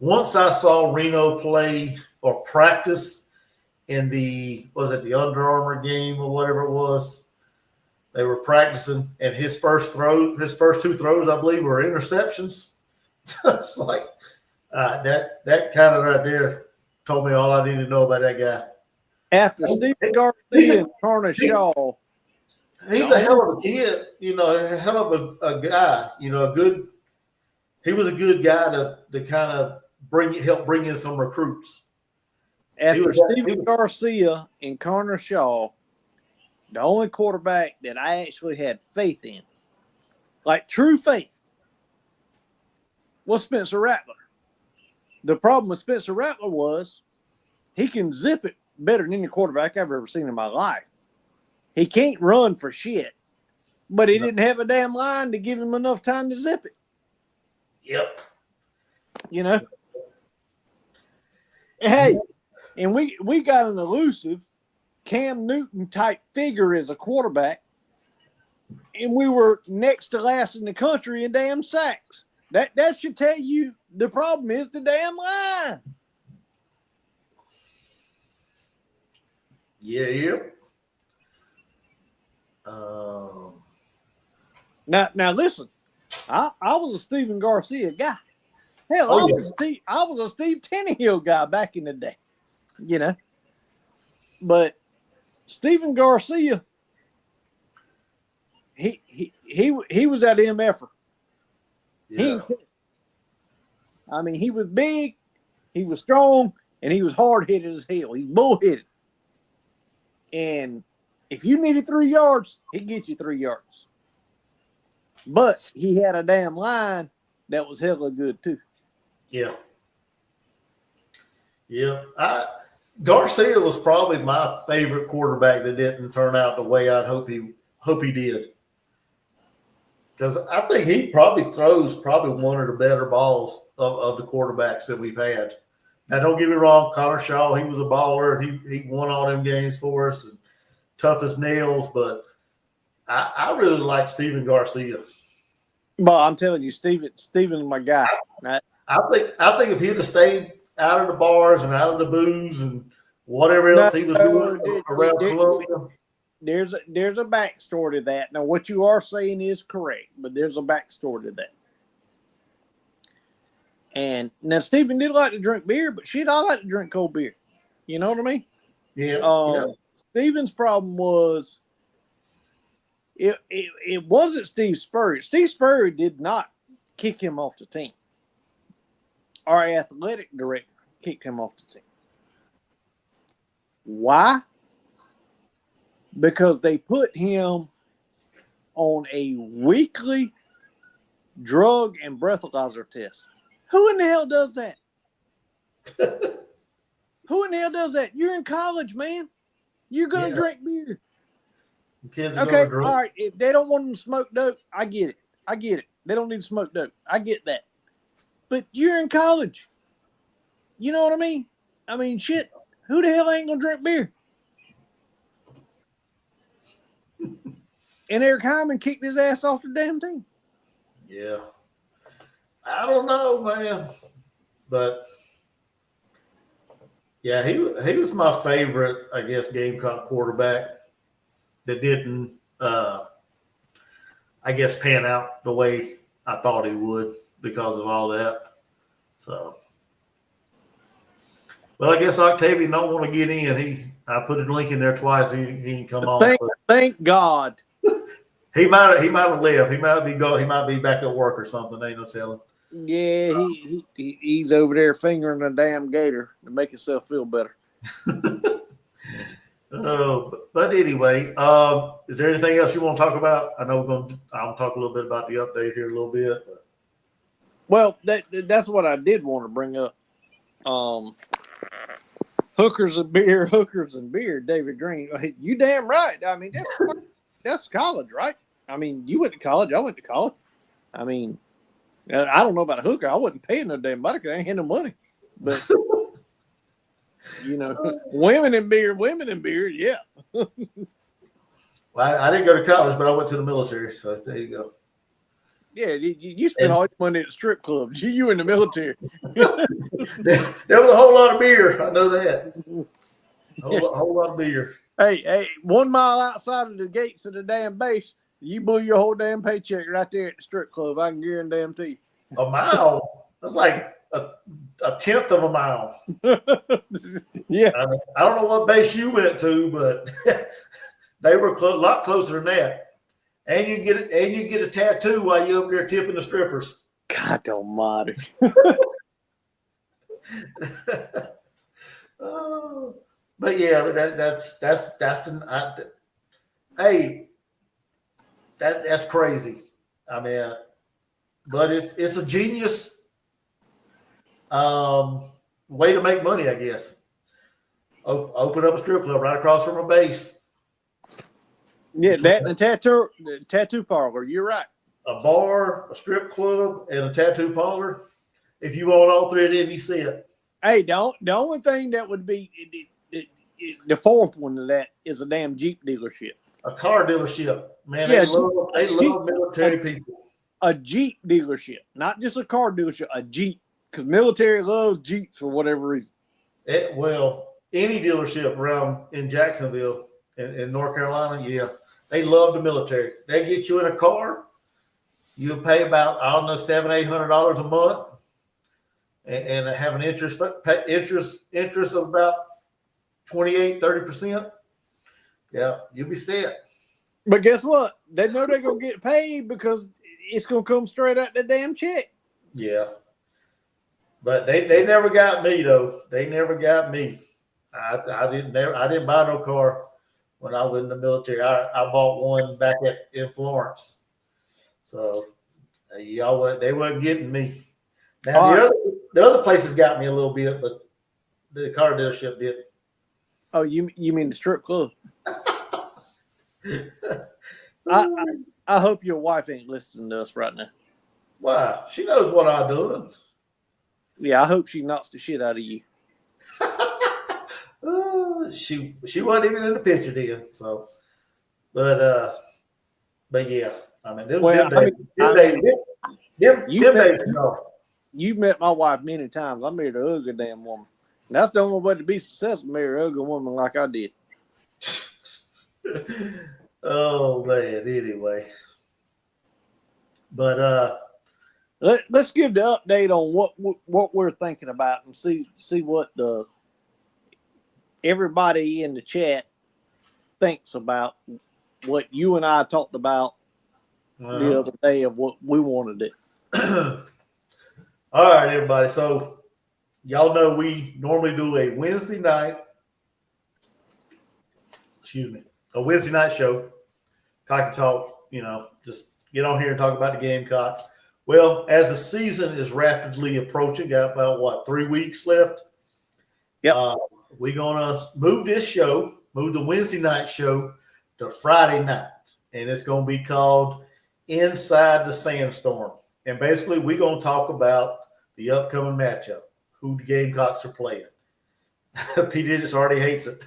Once I saw Reno play or practice in the Under Armour game or whatever it was, they were practicing, and his first 2 throws, I believe, were interceptions. It's like, that kind of right there told me all I need to know about that guy. After Stephen Garcia and Carter Shaw, he's a hell of a kid, a hell of a guy, he was a good guy to kind of help bring in some recruits. After Stephen Garcia and Connor Shaw, the only quarterback that I actually had faith in, like true faith, was Spencer Rattler. The problem with Spencer Rattler was he can zip it better than any quarterback I've ever seen in my life. He can't run for shit, but he didn't have a damn line to give him enough time to zip it. Yep. Hey, and we got an elusive Cam Newton type figure as a quarterback, and we were next to last in the country in damn sacks. That should tell you the problem is the damn line. Yeah. Now listen, I was a Stephen Garcia guy. Hell, I was a Steve Tannehill guy back in the day, But Stephen Garcia, he was that MFer. Yeah. He was big, he was strong, and he was hard-headed as hell. He's bullheaded. And if you needed 3 yards, he'd get you 3 yards. But he had a damn line that was hella good too. Yeah. Yeah. Garcia was probably my favorite quarterback that didn't turn out the way I'd hope he did. Because I think he probably throws one of the better balls of the quarterbacks that we've had. Now, don't get me wrong, Connor Shaw, he was a baller. He won all them games for us and tough as nails. But I really like Steven Garcia. Well, I'm telling you, Steven's my guy. I think if he'd have stayed out of the bars and out of the booze and whatever else he was doing around Columbia. There's a backstory to that. Now, what you are saying is correct, but there's a backstory to that. And now Stephen did like to drink beer, but shit, I like to drink cold beer. You know what I mean? Yeah. Stephen's problem was it wasn't Steve Spurrier. Steve Spurrier did not kick him off the team. Our athletic director kicked him off the team. Why? Because they put him on a weekly drug and breathalyzer test. Who in the hell does that? Who in the hell does that? You're in college, man. You're going to drink beer. Kids okay, all right. If they don't want them to smoke dope, I get it. They don't need to smoke dope. I get that. But you're in college. You know what I mean? I mean, shit. Who the hell ain't going to drink beer? And Eric Hyman kicked his ass off the damn team. Yeah. I don't know, man. But, yeah, he was my favorite, I guess, Gamecock quarterback that didn't, I guess, pan out the way I thought he would because of all that. So, well, I guess Octavian don't want to get in. I put a link in there twice. He can come on. Thank God. He might have left. He might be back at work or something. Ain't no telling. Yeah, he's over there fingering a damn gator to make himself feel better. But anyway, is there anything else you want to talk about? I know I'll talk a little bit about the update here a little bit. But. Well, that's what I did want to bring up. Hookers and beer, David Green. You damn right. I mean, that's college, right? I mean, you went to college. I went to college. I mean, I don't know about a hooker. I wasn't paying no damn money because I ain't had no money. But, you know, women and beer, yeah. Well, I didn't go to college, but I went to the military. So there you go. Yeah, you spent all your money at strip clubs. You in the military. There was a whole lot of beer. I know that. A whole lot of beer. Hey, 1 mile outside of the gates of the damn base, you blew your whole damn paycheck right there at the strip club. I can guarantee you. A mile? That's like a tenth of a mile. Yeah. I don't know what base you went to, but they were a lot closer than that. And you get a tattoo while you're over there tipping the strippers. God almighty. But yeah, that's that's crazy. I mean, but it's a genius way to make money, I guess. Open up a strip club right across from a base. Yeah, that and the tattoo parlor. You're right. A bar, a strip club, and a tattoo parlor. If you want all three of them, you see it. Hey, the only thing that would be the fourth one to that is a damn Jeep dealership. A car dealership, man. Yeah, they love military people. A Jeep dealership, not just a car dealership. A Jeep, because military loves Jeeps for whatever reason. Well, any dealership around in Jacksonville, in North Carolina, yeah, they love the military. They get you in a car, you pay about $700-800 a month, and have an interest of about 28-30%. Yeah, you'll be set. But guess what? They know they're gonna get paid because it's gonna come straight out the damn check. Yeah, but they never got me though. They never got me. I didn't buy no car when I was in the military. I bought one back in Florence. So they weren't getting me. Now the other places got me a little bit, but the car dealership did. Oh, you mean the strip club? I hope your wife ain't listening to us right now. Wow, she knows what I'm doing. Yeah, I hope she knocks the shit out of you. She wasn't even in the picture then. So, but yeah, I mean, You've met my wife many times. I married an ugly damn woman. And that's the only way to be successful, marry an ugly woman like I did. Oh man, anyway. But let's give the update on what we're thinking about and see what everybody in the chat thinks about what you and I talked about the other day of what we want to do. All right, everybody. So y'all know we normally do a Wednesday night show. Cocky Talk, just get on here and talk about the Gamecocks. Well, as the season is rapidly approaching, got about 3 weeks left. Yeah. We're gonna move the Wednesday night show to Friday night, and it's gonna be called Inside the Sandstorm. And basically, we're gonna talk about the upcoming matchup, who the Gamecocks are playing. P. Digits already hates it.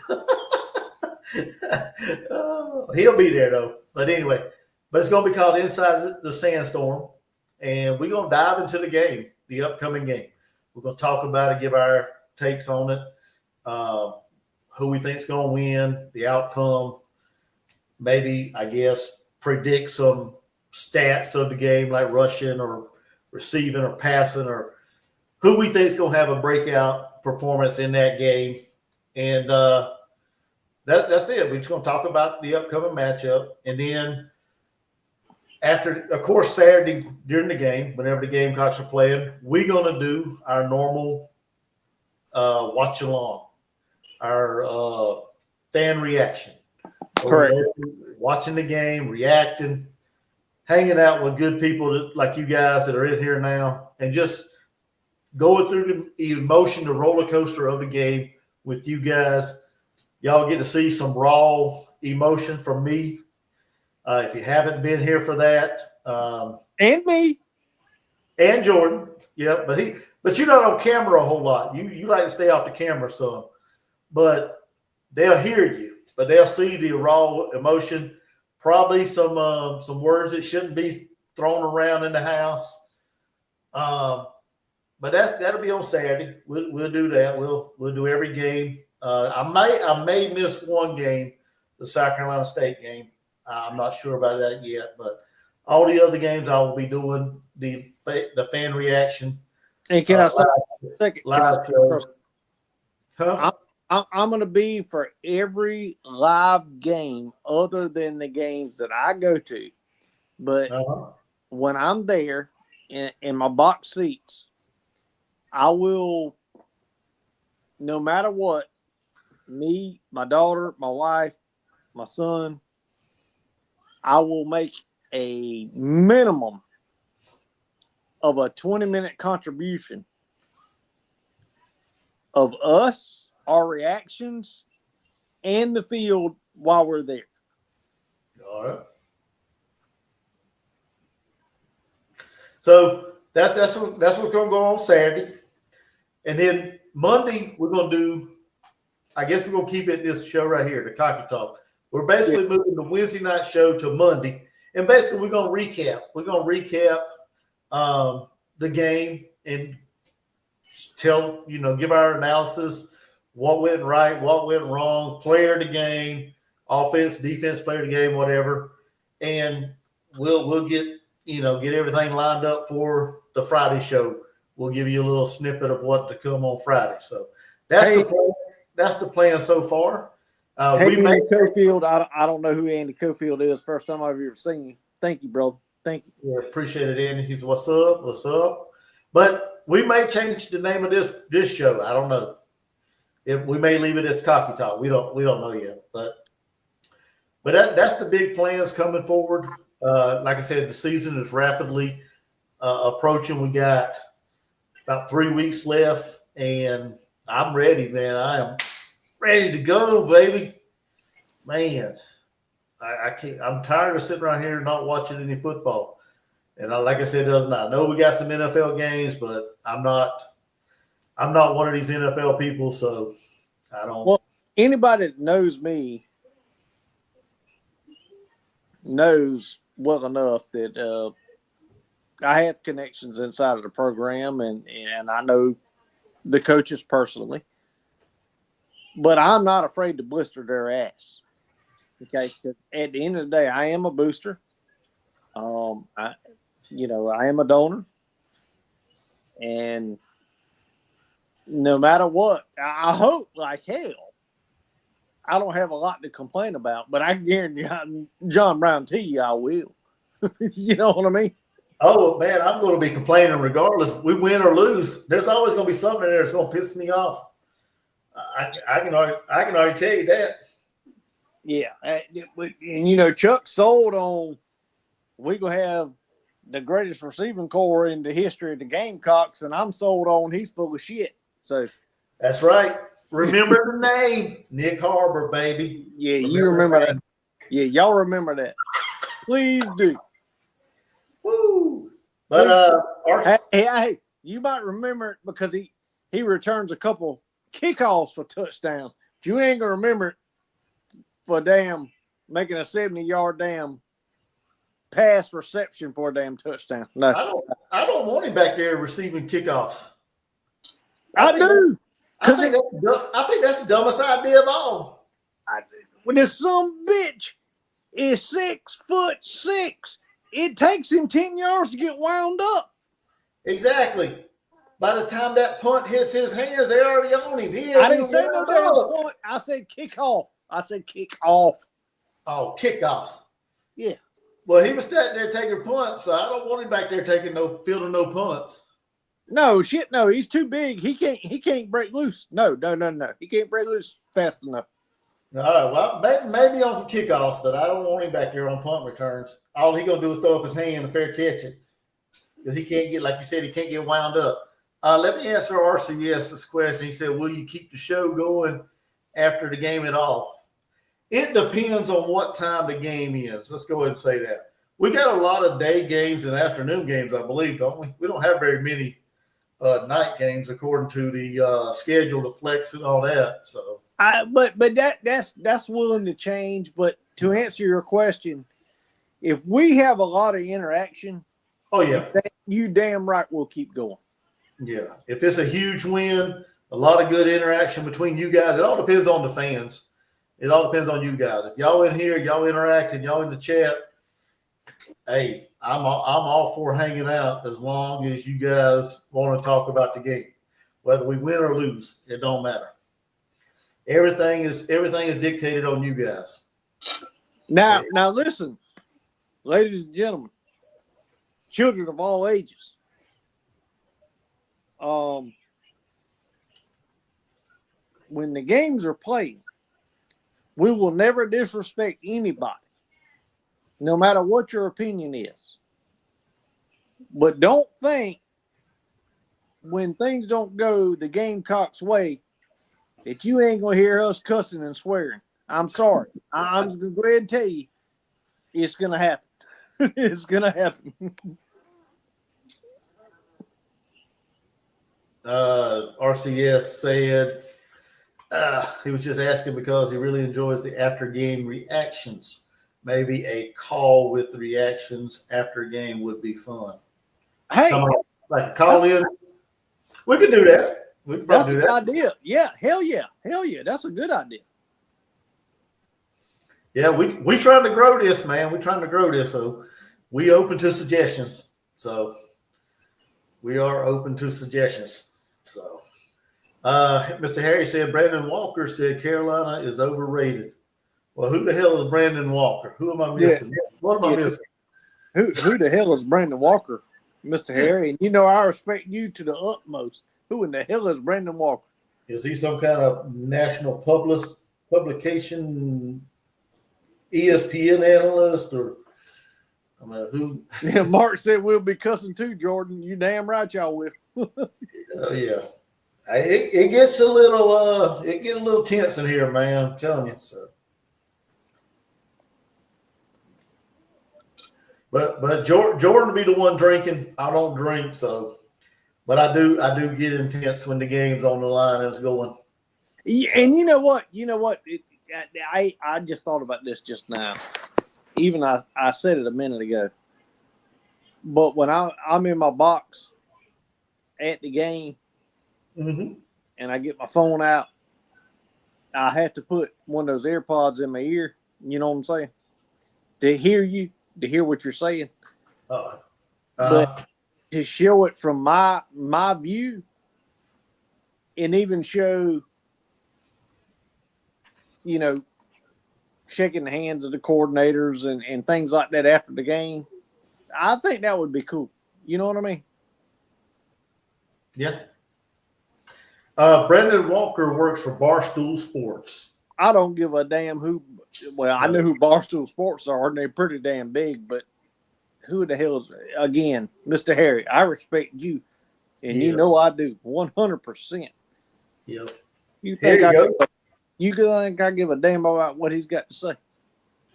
He'll be there though. But anyway, it's going to be called Inside the Sandstorm, and we're going to dive into the game, the upcoming game. We're going to talk about it, give our takes on it, who we think is going to win, the outcome, maybe, I guess, predict some stats of the game like rushing or receiving or passing, or who we think is going to have a breakout performance in that game. And that's it. We're just going to talk about the upcoming matchup. And then after, of course, Saturday during the game, whenever the Gamecocks are playing, we're going to do our normal watch along, our fan reaction. Correct. Watching the game, reacting, hanging out with good people like you guys that are in here now, and just going through the emotion, the roller coaster of the game with you guys. Y'all get to see some raw emotion from me. If you haven't been here for that, and me, and Jordan, yeah, but you're not on camera a whole lot. You like to stay off the camera some, but they'll hear you, but they'll see the raw emotion. Probably some words that shouldn't be thrown around in the house. But that'll be on Saturday. We'll do that. We'll do every game. I may miss one game, the South Carolina State game. I'm not sure about that yet, but all the other games I will be doing the fan reaction. And can I say a second? Huh? I'm going to be for every live game other than the games that I go to. But when I'm there in my box seats, I will, no matter what, me, my daughter, my wife, my son, I will make a minimum of a 20-minute contribution of us, our reactions, and the field while we're there. All right. So that's what's going to go on Saturday. And then Monday, we're going to do, I guess we're going to keep it this show right here, the Cocky Talk. We're basically moving the Wednesday night show to Monday. And basically, we're going to recap. We're going to recap the game and give our analysis, what went right, what went wrong, player of the game, offense, defense, player of the game, whatever. And we'll get everything lined up for the Friday show. We'll give you a little snippet of what to come on Friday. So that's the plan. That's the plan so far. Andy Cofield. I don't know who Andy Cofield is. First time I've ever seen you. Thank you, brother. Thank you. Yeah, appreciate it, Andy. He's what's up, what's up. But we may change the name of this show. I don't know. We may leave it as Cocky Talk. We don't know yet. But that's the big plans coming forward. Like I said, the season is rapidly approaching. We got about 3 weeks left, and I'm ready, man. I am ready to go, baby. Man, I can't. I'm tired of sitting around here not watching any football. And like I said the other night, I know we got some NFL games, but I'm not one of these NFL people, so I don't. Well, anybody that knows me knows well enough that I have connections inside of the program, and I know the coaches personally. But I'm not afraid to blister their ass. Okay, 'cause at the end of the day, I am a booster. I am a donor, and no matter what, I hope like hell I don't have a lot to complain about. But I guarantee John Brown to you, I will. You know what I mean? Oh man, I'm going to be complaining regardless. We win or lose. There's always going to be something there that's going to piss me off. I can already tell you that. Yeah, and Chuck sold on we gonna have the greatest receiving core in the history of the Gamecocks, and I'm sold on he's full of shit. So that's right. Remember the name, Nick Harbor, baby. Yeah, you remember that. Yeah, y'all remember that. Please do. Woo! But hey, you might remember it because he returns a couple kickoffs for touchdowns. But you ain't gonna remember it for making a 70-yard pass reception for a touchdown. No, I don't want him back there receiving kickoffs. I do. I think that's the dumbest idea of all. When this some bitch is 6'6", it takes him 10 yards to get wound up. Exactly. By the time that punt hits his hands, they're already on him. I didn't say no damn punt. I said kickoff. Oh, kickoffs. Yeah. Well, he was standing there taking punts, so I don't want him back there fielding no punts. No, shit, no. He's too big. He can't break loose. No. He can't break loose fast enough. All right, well, maybe on for kickoffs, but I don't want him back there on punt returns. All he gonna do is throw up his hand and fair catch it, because he can't get, like you said, he can't get wound up. Let me answer RCS this question. He said, "Will you keep the show going after the game at all?" It depends on what time the game is. Let's go ahead and say that. We got a lot of day games and afternoon games, I believe, don't we? We don't have very many night games according to the schedule, the flex, and all that. So, but that's willing to change. But to answer your question, if we have a lot of interaction, oh yeah, you damn right we'll keep going. Yeah, if it's a huge win, a lot of good interaction between you guys. It all depends on the fans. It all depends on you guys. If y'all in here, y'all interacting, y'all in the chat, hey, I'm all for hanging out as long as you guys want to talk about the game. Whether we win or lose, it don't matter. Everything is dictated on you guys. Now listen, ladies and gentlemen, children of all ages. When the games are played, we will never disrespect anybody, no matter what your opinion is. But don't think when things don't go the Gamecocks' way that you ain't going to hear us cussing and swearing. I'm sorry. I'm just going to go ahead and tell you it's going to happen. It's going to happen. RCS said he was just asking because he really enjoys the after game reactions. Maybe a call with the reactions after a game would be fun. Hey, like a call in, we could do that. We could that's do a that. good idea. Yeah, hell yeah, that's a good idea. Yeah, we trying to grow this, man. We're trying to grow this, so we open to suggestions. So we are open to suggestions. So, Mr. Harry said Brandon Walker said Carolina is overrated. Well, who the hell is Brandon Walker? Who am I missing? Yeah. What am I missing? Who the hell is Brandon Walker, Mr. Harry? And I respect you to the utmost. Who in the hell is Brandon Walker? Is he some kind of national publication, ESPN analyst, or I mean, who? Yeah, Mark said we'll be cussing too, Jordan. You damn right y'all will. Oh yeah. It gets a little tense in here, man. I'm telling you. So, but Jordan be the one drinking. I don't drink, so but I do get intense when the game's on the line and it's going. Yeah, and you know what? I just thought about this just now. Even I said it a minute ago. But when I'm in my box at the game Mm-hmm. and I get my phone out, I have to put one of those AirPods in my ear. You know what I'm saying? To hear you, to hear what you're saying. But to show it from my view and even show, shaking the hands of the coordinators and things like that after the game, I think that would be cool. You know what I mean? Yeah. Brendan Walker works for Barstool Sports. I don't give a damn who. Well, I know who Barstool Sports are, and they're pretty damn big. But who the hell is again, Mr. Harry? I respect you, and you know I do 100%. Yep. You think I give a damn about what he's got to say?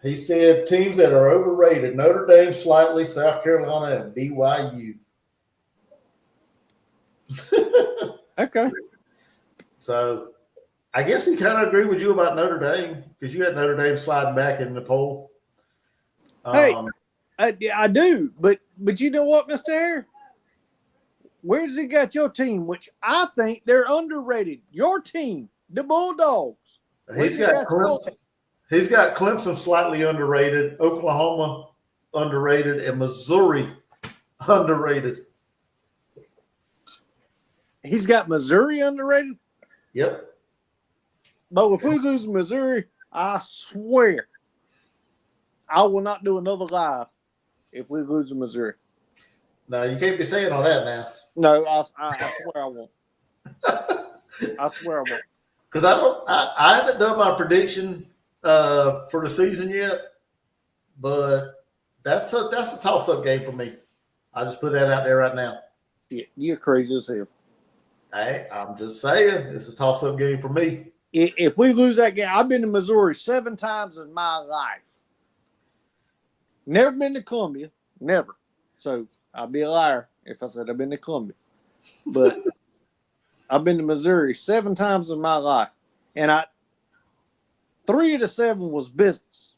He said teams that are overrated: Notre Dame slightly, South Carolina, and BYU. Okay. So I guess he kind of agreed with you about Notre Dame because you had Notre Dame sliding back in the poll. Hey, I do, but you know what, Mr. Harry? Where's he got your team? Which I think they're underrated. Your team, the Bulldogs. He's got Clemson slightly underrated, Oklahoma underrated, and Missouri underrated. He's got Missouri underrated? Yep. But if we lose Missouri, I swear I will not do another live if we lose Missouri. No, you can't be saying all that now. No, I swear I won't. I swear I won't. Because I haven't done my prediction for the season yet, but that's a toss-up game for me. I just put that out there right now. Yeah, you're crazy as hell. Hey, I'm just saying it's a toss-up game for me. If we lose that game, I've been to Missouri 7 times in my life. Never been to Columbia, never. So I'd be a liar if I said I've been to Columbia. But I've been to Missouri 7 times in my life, and 3 of the 7 was business.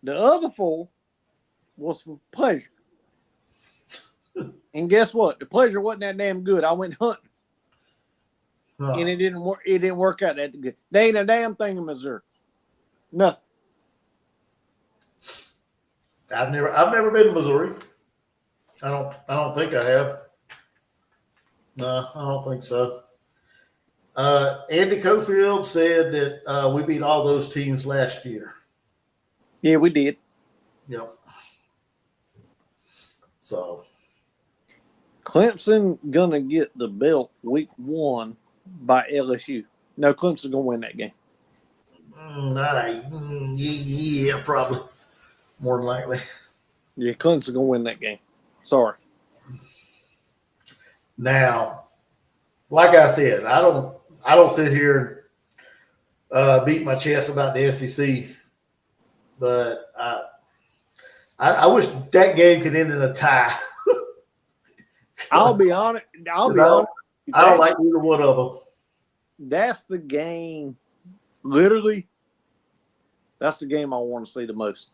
The other 4 was for pleasure. And guess what? The pleasure wasn't that damn good. I went hunting. And it didn't work. It didn't work out that good. There ain't a damn thing in Missouri. Nothing. I've never been to Missouri. I don't think I have. No, I don't think so. Andy Cofield said that we beat all those teams last year. Yeah, we did. Yep. So Clemson gonna get the belt week 1 by LSU. No, Clemson gonna win that game. Yeah, probably. More than likely. Yeah, Clemson gonna win that game. Sorry. Now, like I said, I don't sit here and beat my chest about the SEC, but I wish that game could end in a tie. I'll be honest. I don't like either one of them. That's the game. Literally, that's the game I want to see the most.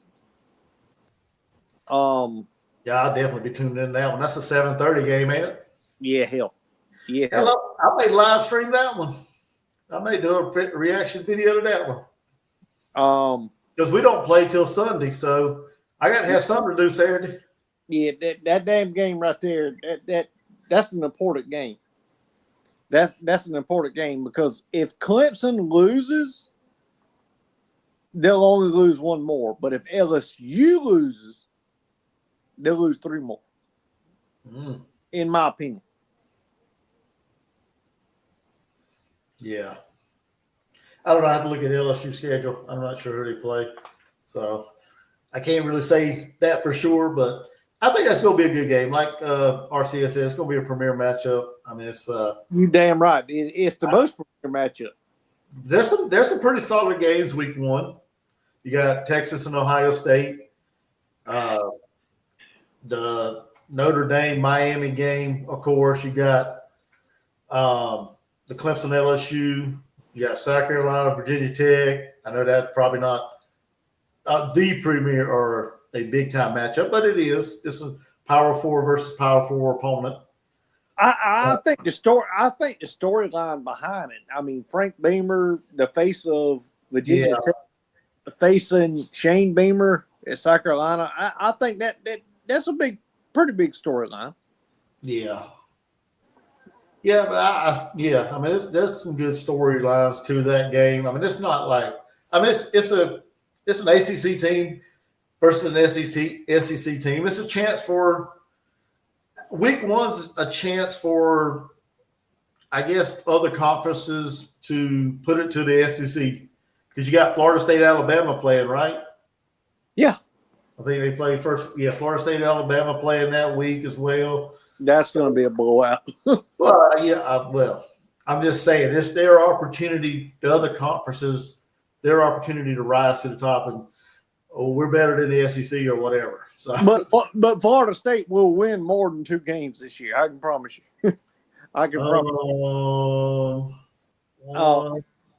Yeah, I'll definitely be tuning in that one. That's a 7:30 game, ain't it? Yeah, hell. Yeah, hell. I may live stream that one. I may do a reaction video to that one. Because we don't play till Sunday, so I got to have something to do Saturday. Yeah, that damn game right there. That's an important game. That's an important game because if Clemson loses, they'll only lose 1 more. But if LSU loses, they'll lose 3 more. In my opinion. Yeah. I don't know. I have to look at LSU schedule. I'm not sure who they play. So I can't really say that for sure, but I think that's going to be a good game. Like RCS said, it's going to be a premier matchup. I mean, it's You damn right. It's the most premier matchup. there's some pretty solid games week 1. You got Texas and Ohio State, the Notre Dame Miami game, of course. You got the Clemson LSU. You got South Carolina Virginia Tech. I know that's probably not the premier or a big time matchup, but it is. It's a Power 4 versus Power 4 opponent. I think the storyline behind it. I mean, Frank Beamer, the face of Virginia Tech, facing Shane Beamer at South Carolina. I think that's a pretty big storyline. Yeah. Yeah, but I mean, there's some good storylines to that game. I mean, it's not like it's an ACC team versus an SEC team. It's a chance for week 1's a chance for, I guess, other conferences to put it to the SEC because you got Florida State, Alabama playing, right? Yeah, I think they play first. Yeah, Florida State, Alabama playing that week as well. that's going to be a blowout. Well, I'm just saying it's their opportunity. The other conferences, their opportunity to rise to the top, and we're better than the SEC or whatever. So, but Florida State will win more than 2 games this year. I can promise you. I can promise.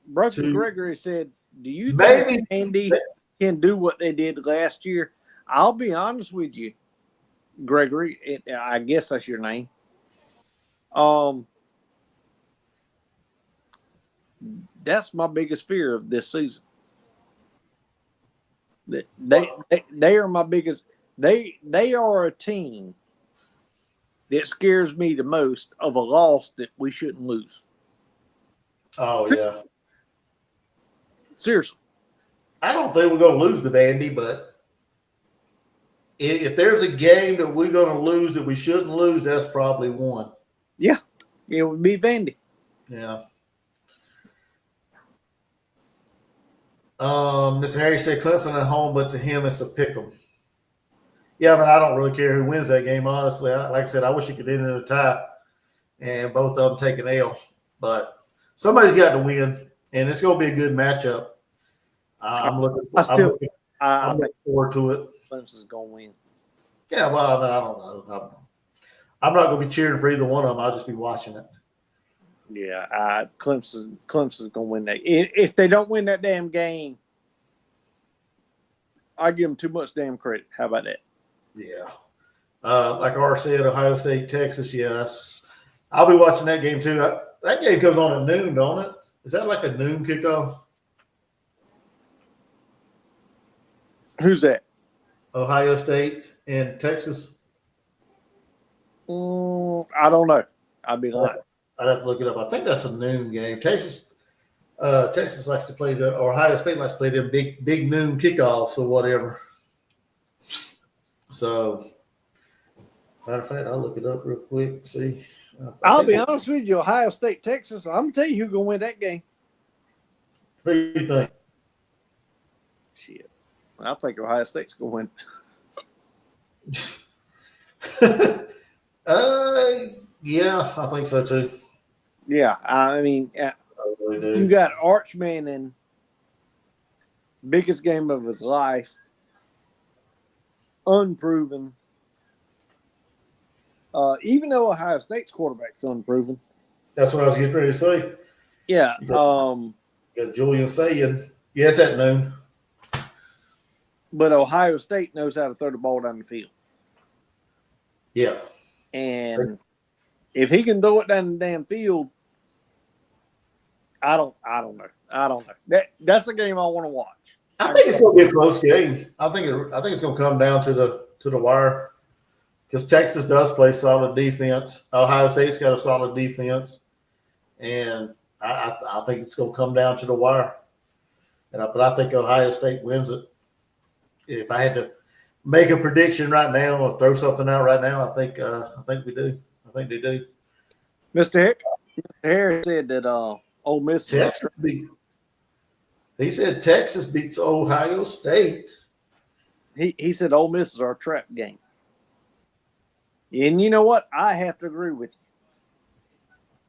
Broken Gregory said, "Do you think Andy can do what they did last year?" I'll be honest with you, Gregory. I guess that's your name. That's my biggest fear of this season. They are my biggest. They are a team that scares me the most of a loss that we shouldn't lose. Oh yeah. Seriously. I don't think we're going to lose to Vandy, but if there's a game that we're going to lose that we shouldn't lose, that's probably one. Yeah, it would be Vandy. Yeah. Mr. Harry said Clemson at home, but to him it's a pick 'em. Yeah, but I don't really care who wins that game, honestly. Like I said, I wish it could end in a tie and both of them take an L. But somebody's got to win, and it's going to be a good matchup. I'm looking forward to it. Clemson's going to win. Yeah, well, I mean, I don't know. I'm not going to be cheering for either one of them. I'll just be watching it. Yeah, Clemson's going to win that. If they don't win that damn game, I give them too much damn credit. How about that? Yeah. Like R said, Ohio State, Texas, yes. I'll be watching that game too. That game comes on at noon, don't it? Is that like a noon kickoff? Who's that? Ohio State and Texas. I don't know. I'd be lying. I'd have to look it up. I think that's a noon game. Texas likes to play or Ohio State likes to play them big noon kickoffs or whatever. So, matter of fact, I'll look it up real quick. See, I'll be honest with you, Ohio State, Texas. I'm gonna tell you who's gonna win that game. What do you think? Shit, I think Ohio State's gonna win. Yeah, I think so too. Yeah, I mean, I really do. you got Arch Manning, biggest game of his life, unproven. Even though Ohio State's quarterback's unproven. That's what I was getting ready to say. Yeah. You got Julian saying, yes, at noon. But Ohio State knows how to throw the ball down the field. Yeah. And if he can throw it down the damn field, I don't know. That's a game I want to watch. I think it's going to be a close game. I think it's going to come down to the wire because Texas does play solid defense. Ohio State's got a solid defense, and I think it's going to come down to the wire. But I think Ohio State wins it. If I had to make a prediction right now or throw something out right now, I think we do. I think they do. Mr. Harris said that Ole Miss. He said Texas beats Ohio State. He said Ole Miss is our trap game. And you know what? I have to agree with you.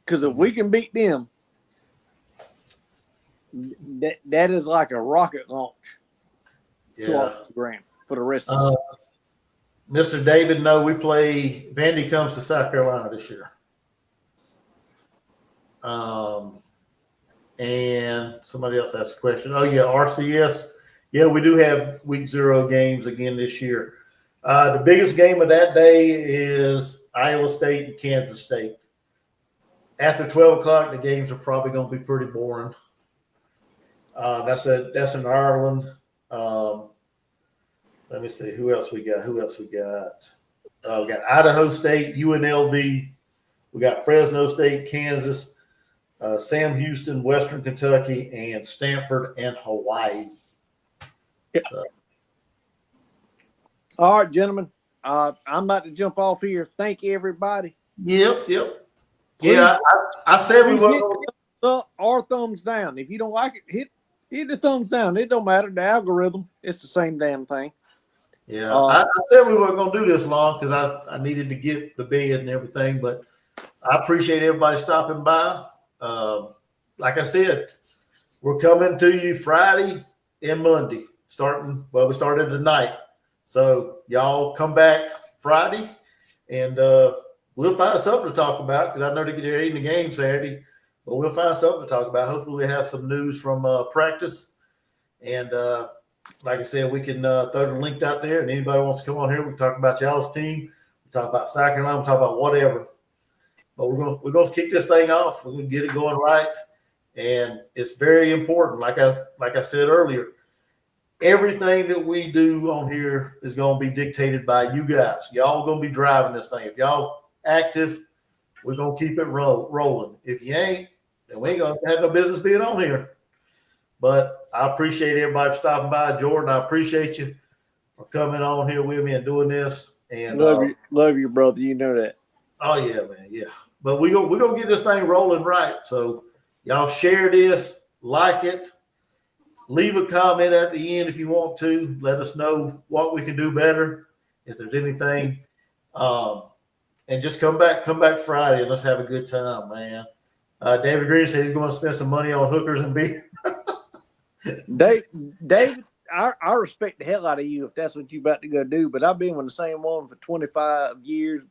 Because if we can beat them, that is like a rocket launch to our program for the rest of the season. Mr. David, no, we play. Vandy comes to South Carolina this year. And somebody else asked a question. Oh, yeah, RCS. Yeah, we do have week 0 games again this year. The biggest game of that day is Iowa State and Kansas State. After 12 o'clock, the games are probably going to be pretty boring. That's in Ireland. Let me see. Who else we got? We got Idaho State, UNLV. We got Fresno State, Kansas, Sam Houston, Western Kentucky, and Stanford and Hawaii. Yeah. So. All right, gentlemen. I'm about to jump off here. Thank you, everybody. Yep. Yeah, I said we were or thumbs down. If you don't like it, hit the thumbs down. It don't matter. The algorithm, it's the same damn thing. Yeah, I said we weren't going to do this long because I needed to get the bed and everything, but I appreciate everybody stopping by. Like I said, we're coming to you Friday and Monday, we started tonight. So y'all come back Friday and we'll find something to talk about because I know they're in the game Saturday, but we'll find something to talk about. Hopefully we have some news from practice. And like I said, we can throw the link out there, and anybody wants to come on here, we can talk about y'all's team. We talk about South Carolina. We talk about whatever. But we're going to kick this thing off. We're going to get it going right, and it's very important. Like I said earlier, everything that we do on here is going to be dictated by you guys. Y'all going to be driving this thing. If y'all active, we're going to keep it rolling. If you ain't, then we ain't going to have no business being on here. But I appreciate everybody for stopping by. Jordan, I appreciate you for coming on here with me and doing this. And love you, brother. You know that. Oh, yeah, man. Yeah. But we're gonna get this thing rolling right. So y'all share this, like it, leave a comment at the end if you want to. Let us know what we can do better, if there's anything. And just come back Friday and let's have a good time, man. David Green said he's going to spend some money on hookers and beer. David, I respect the hell out of you if that's what you're about to go do, but I've been with the same woman for 25 years,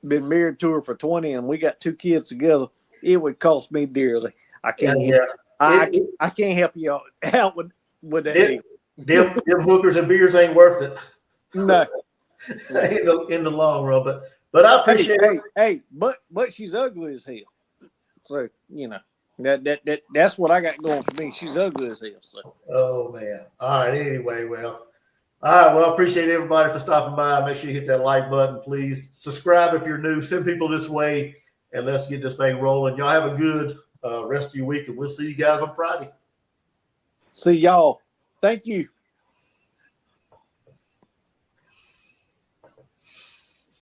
been married to her for 20, and we got 2 kids together. It would cost me dearly. I can't I can't help you out with that. Them hookers and beers ain't worth it. No. in the long run. But I appreciate it. But she's ugly as hell. So, you know. That's what I got going for me. She's ugly as hell. So. Oh man. All right. Anyway, well. All right. Well, I appreciate everybody for stopping by. Make sure you hit that like button, please. Subscribe if you're new. Send people this way, and let's get this thing rolling. Y'all have a good rest of your week, and we'll see you guys on Friday. See y'all. Thank you.